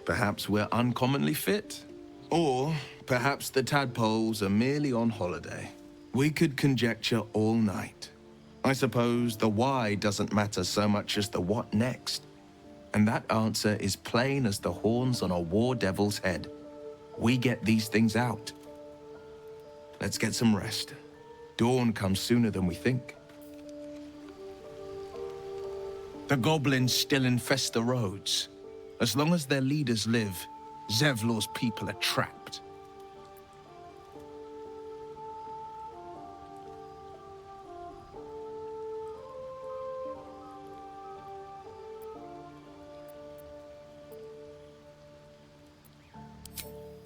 Perhaps we're uncommonly fit. Or perhaps the tadpoles are merely on holiday. We could conjecture all night. I suppose the why doesn't matter so much as the what next. And that answer is plain as the horns on a war devil's head. We get these things out. Let's get some rest. Dawn comes sooner than we think. The goblins still infest the roads. As long as their leaders live, Zevlor's people are trapped.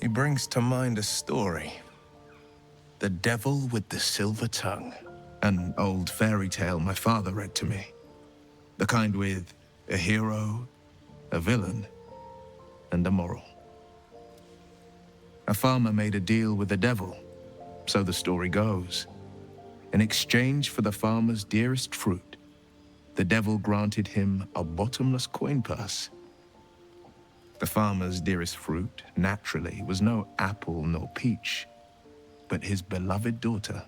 He brings to mind a story. The Devil with the Silver Tongue. An old fairy tale my father read to me. The kind with a hero, a villain, and a moral. A farmer made a deal with the devil, so the story goes. In exchange for the farmer's dearest fruit, the devil granted him a bottomless coin purse. The farmer's dearest fruit, naturally, was no apple nor peach, but his beloved daughter.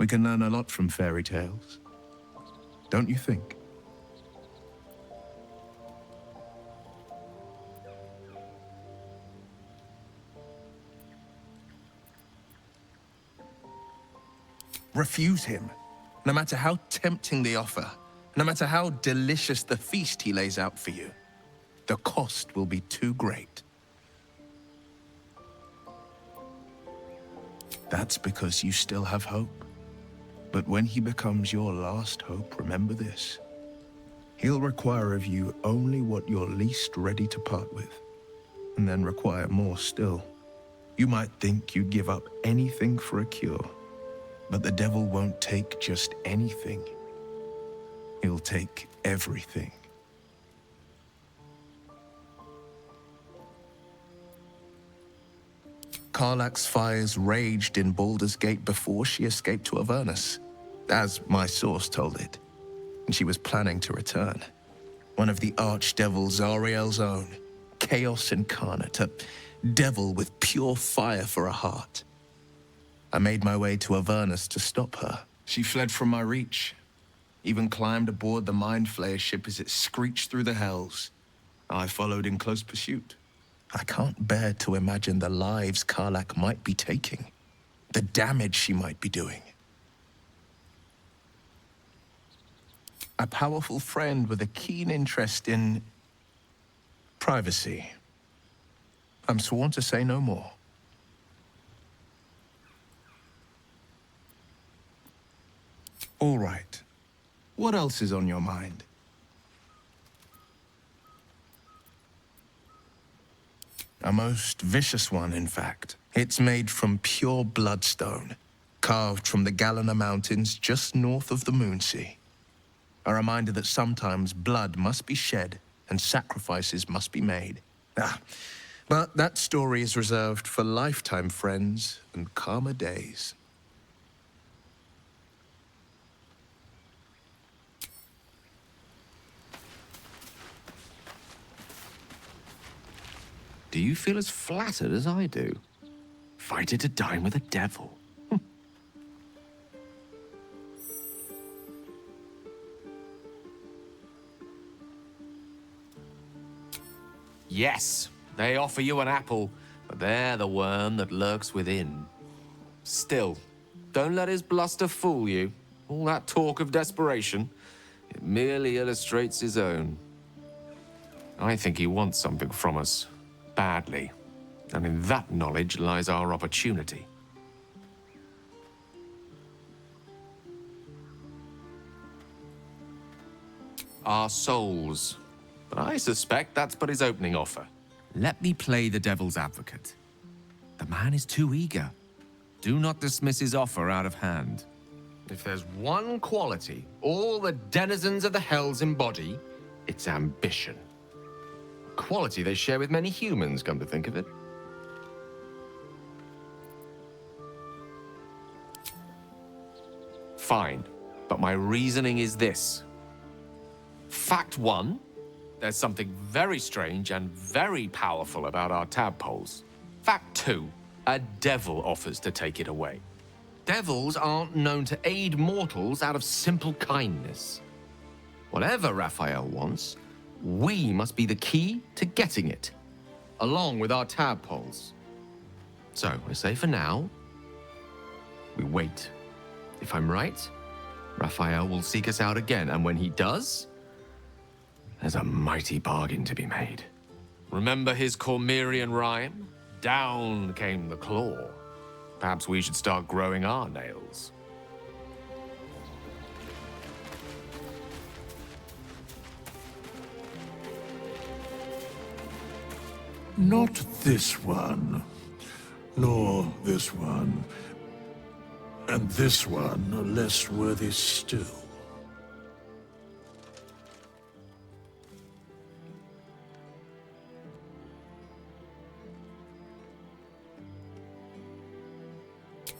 We can learn a lot from fairy tales, don't you think? Refuse him, no matter how tempting the offer, no matter how delicious the feast he lays out for you. The cost will be too great. That's because you still have hope. But when he becomes your last hope, remember this. He'll require of you only what you're least ready to part with, and then require more still. You might think you'd give up anything for a cure, but the devil won't take just anything. He'll take everything. Karlach's fires raged in Baldur's Gate before she escaped to Avernus, as my source told it, and she was planning to return. One of the archdevils Zariel's own, chaos incarnate, a devil with pure fire for a heart. I made my way to Avernus to stop her. She fled from my reach, even climbed aboard the Mind Flayer ship as it screeched through the hells. I followed in close pursuit. I can't bear to imagine the lives Karlach might be taking, the damage she might be doing. A powerful friend with a keen interest in privacy. I'm sworn to say no more. All right. What else is on your mind? A most vicious one, in fact. It's made from pure bloodstone, carved from the Galena Mountains just north of the Moonsea. A reminder that sometimes blood must be shed and sacrifices must be made. But that story is reserved for lifetime friends and calmer days. Do you feel as flattered as I do? Invited to dine with a devil. Yes, they offer you an apple, but they're the worm that lurks within. Still, don't let his bluster fool you. All that talk of desperation, it merely illustrates his own. I think he wants something from us, badly. And in that knowledge lies our opportunity. Our souls. But I suspect that's but his opening offer. Let me play the devil's advocate. The man is too eager. Do not dismiss his offer out of hand. If there's one quality all the denizens of the hells embody, it's ambition. A quality they share with many humans, come to think of it. Fine, but my reasoning is this. Fact one, there's something very strange and very powerful about our tadpoles. Fact two, a devil offers to take it away. Devils aren't known to aid mortals out of simple kindness. Whatever Raphael wants, we must be the key to getting it, along with our tadpoles. So, I say for now, we wait. If I'm right, Raphael will seek us out again, and when he does, there's a mighty bargain to be made. Remember his Cormyrean rhyme? Down came the claw. Perhaps we should start growing our nails. Not this one, nor this one, and this one are less worthy still.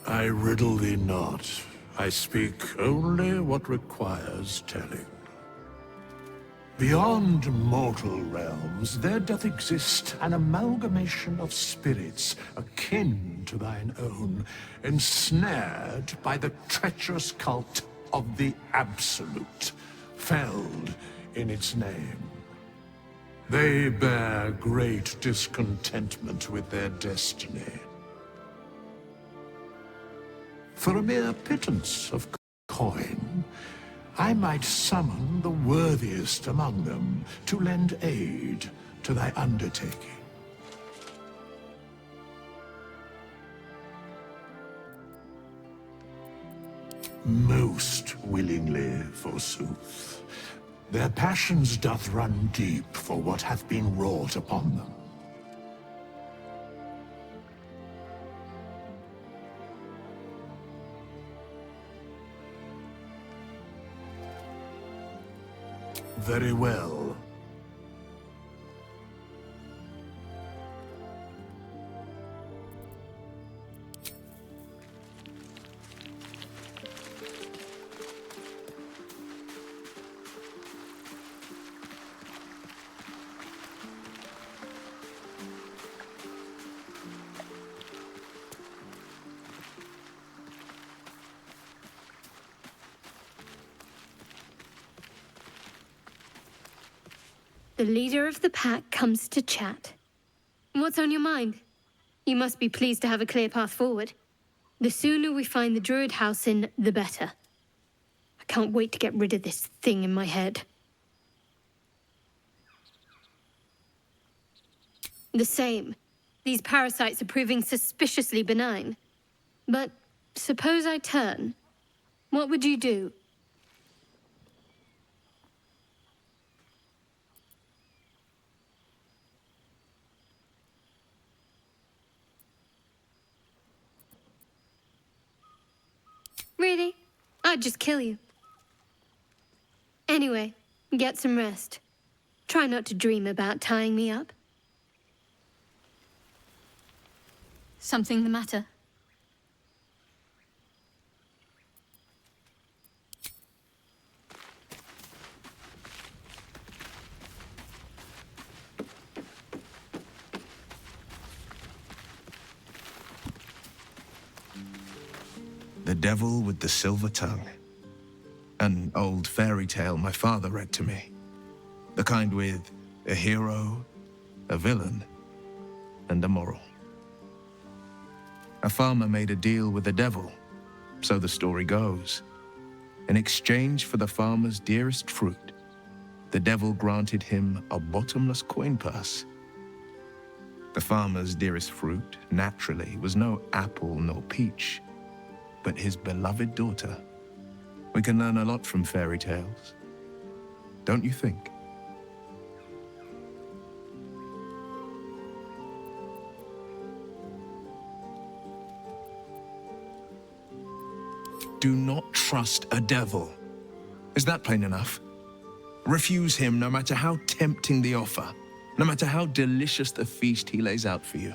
I riddle thee not. I speak only what requires telling. Beyond mortal realms, there doth exist an amalgamation of spirits akin to thine own, ensnared by the treacherous cult of the Absolute, felled in its name. They bear great discontentment with their destiny. For a mere pittance of coin, I might summon the worthiest among them to lend aid to thy undertaking. Most willingly, forsooth. Their passions doth run deep for what hath been wrought upon them. Very well. The leader of the pack comes to chat. What's on your mind? You must be pleased to have a clear path forward. The sooner we find the Druid house in, the better. I can't wait to get rid of this thing in my head. The same. These parasites are proving suspiciously benign. But suppose I turn. What would you do? I'd just kill you. Anyway, get some rest. Try not to dream about tying me up. Something the matter? The Devil with the Silver Tongue. An old fairy tale my father read to me. The kind with a hero, a villain, and a moral. A farmer made a deal with the devil, so the story goes. In exchange for the farmer's dearest fruit, the devil granted him a bottomless coin purse. The farmer's dearest fruit, naturally, was no apple nor peach, but his beloved daughter. We can learn a lot from fairy tales, don't you think? Do not trust a devil. Is that plain enough? Refuse him no matter how tempting the offer, no matter how delicious the feast he lays out for you.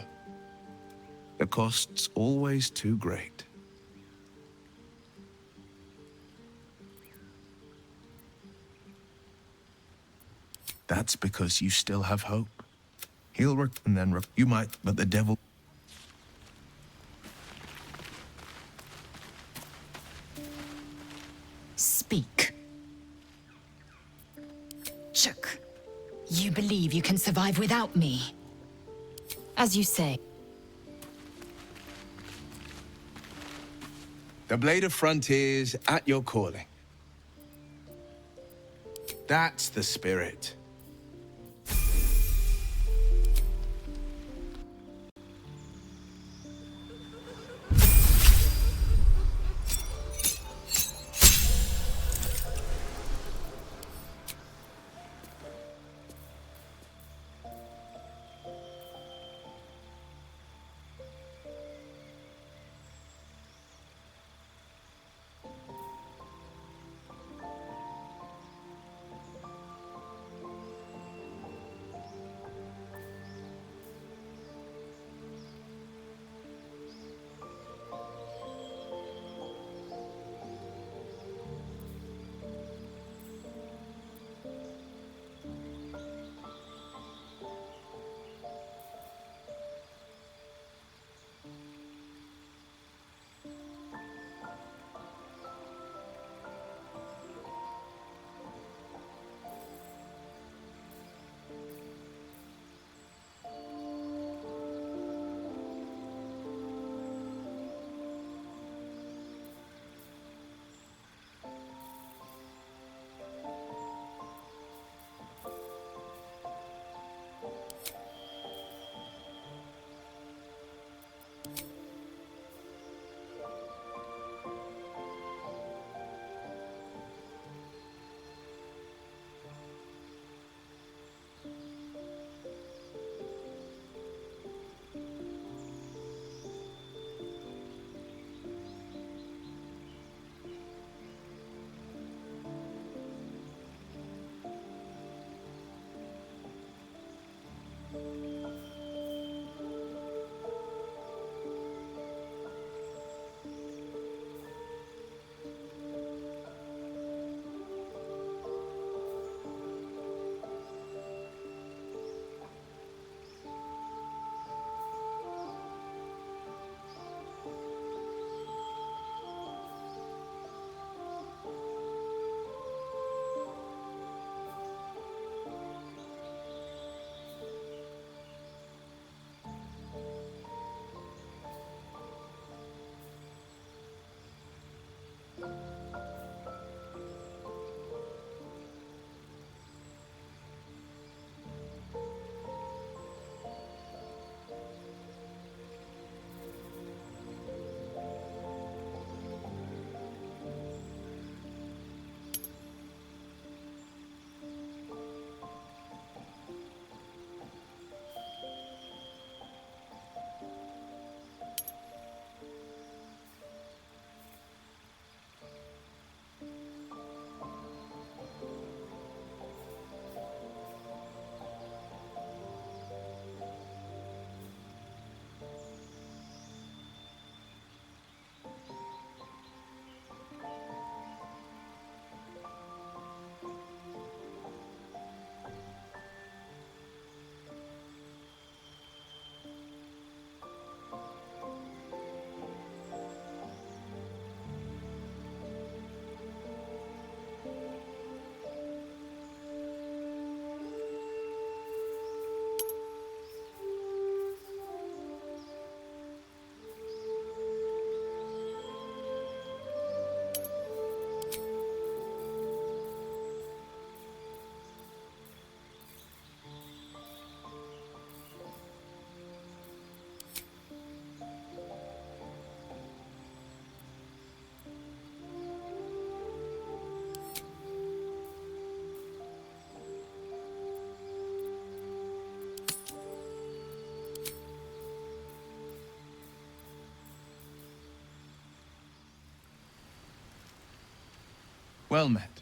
The cost's always too great. That's because you still have hope. He'll and then you might, but the devil... Speak. Chuck, you believe you can survive without me? As you say. The Blade of Frontiers at your calling. That's the spirit. Well met.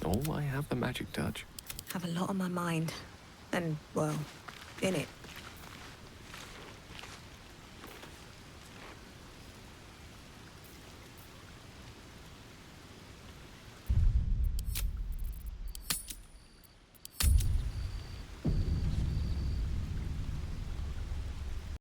Oh, I have the magic touch. Have a lot on my mind. And, well, in it.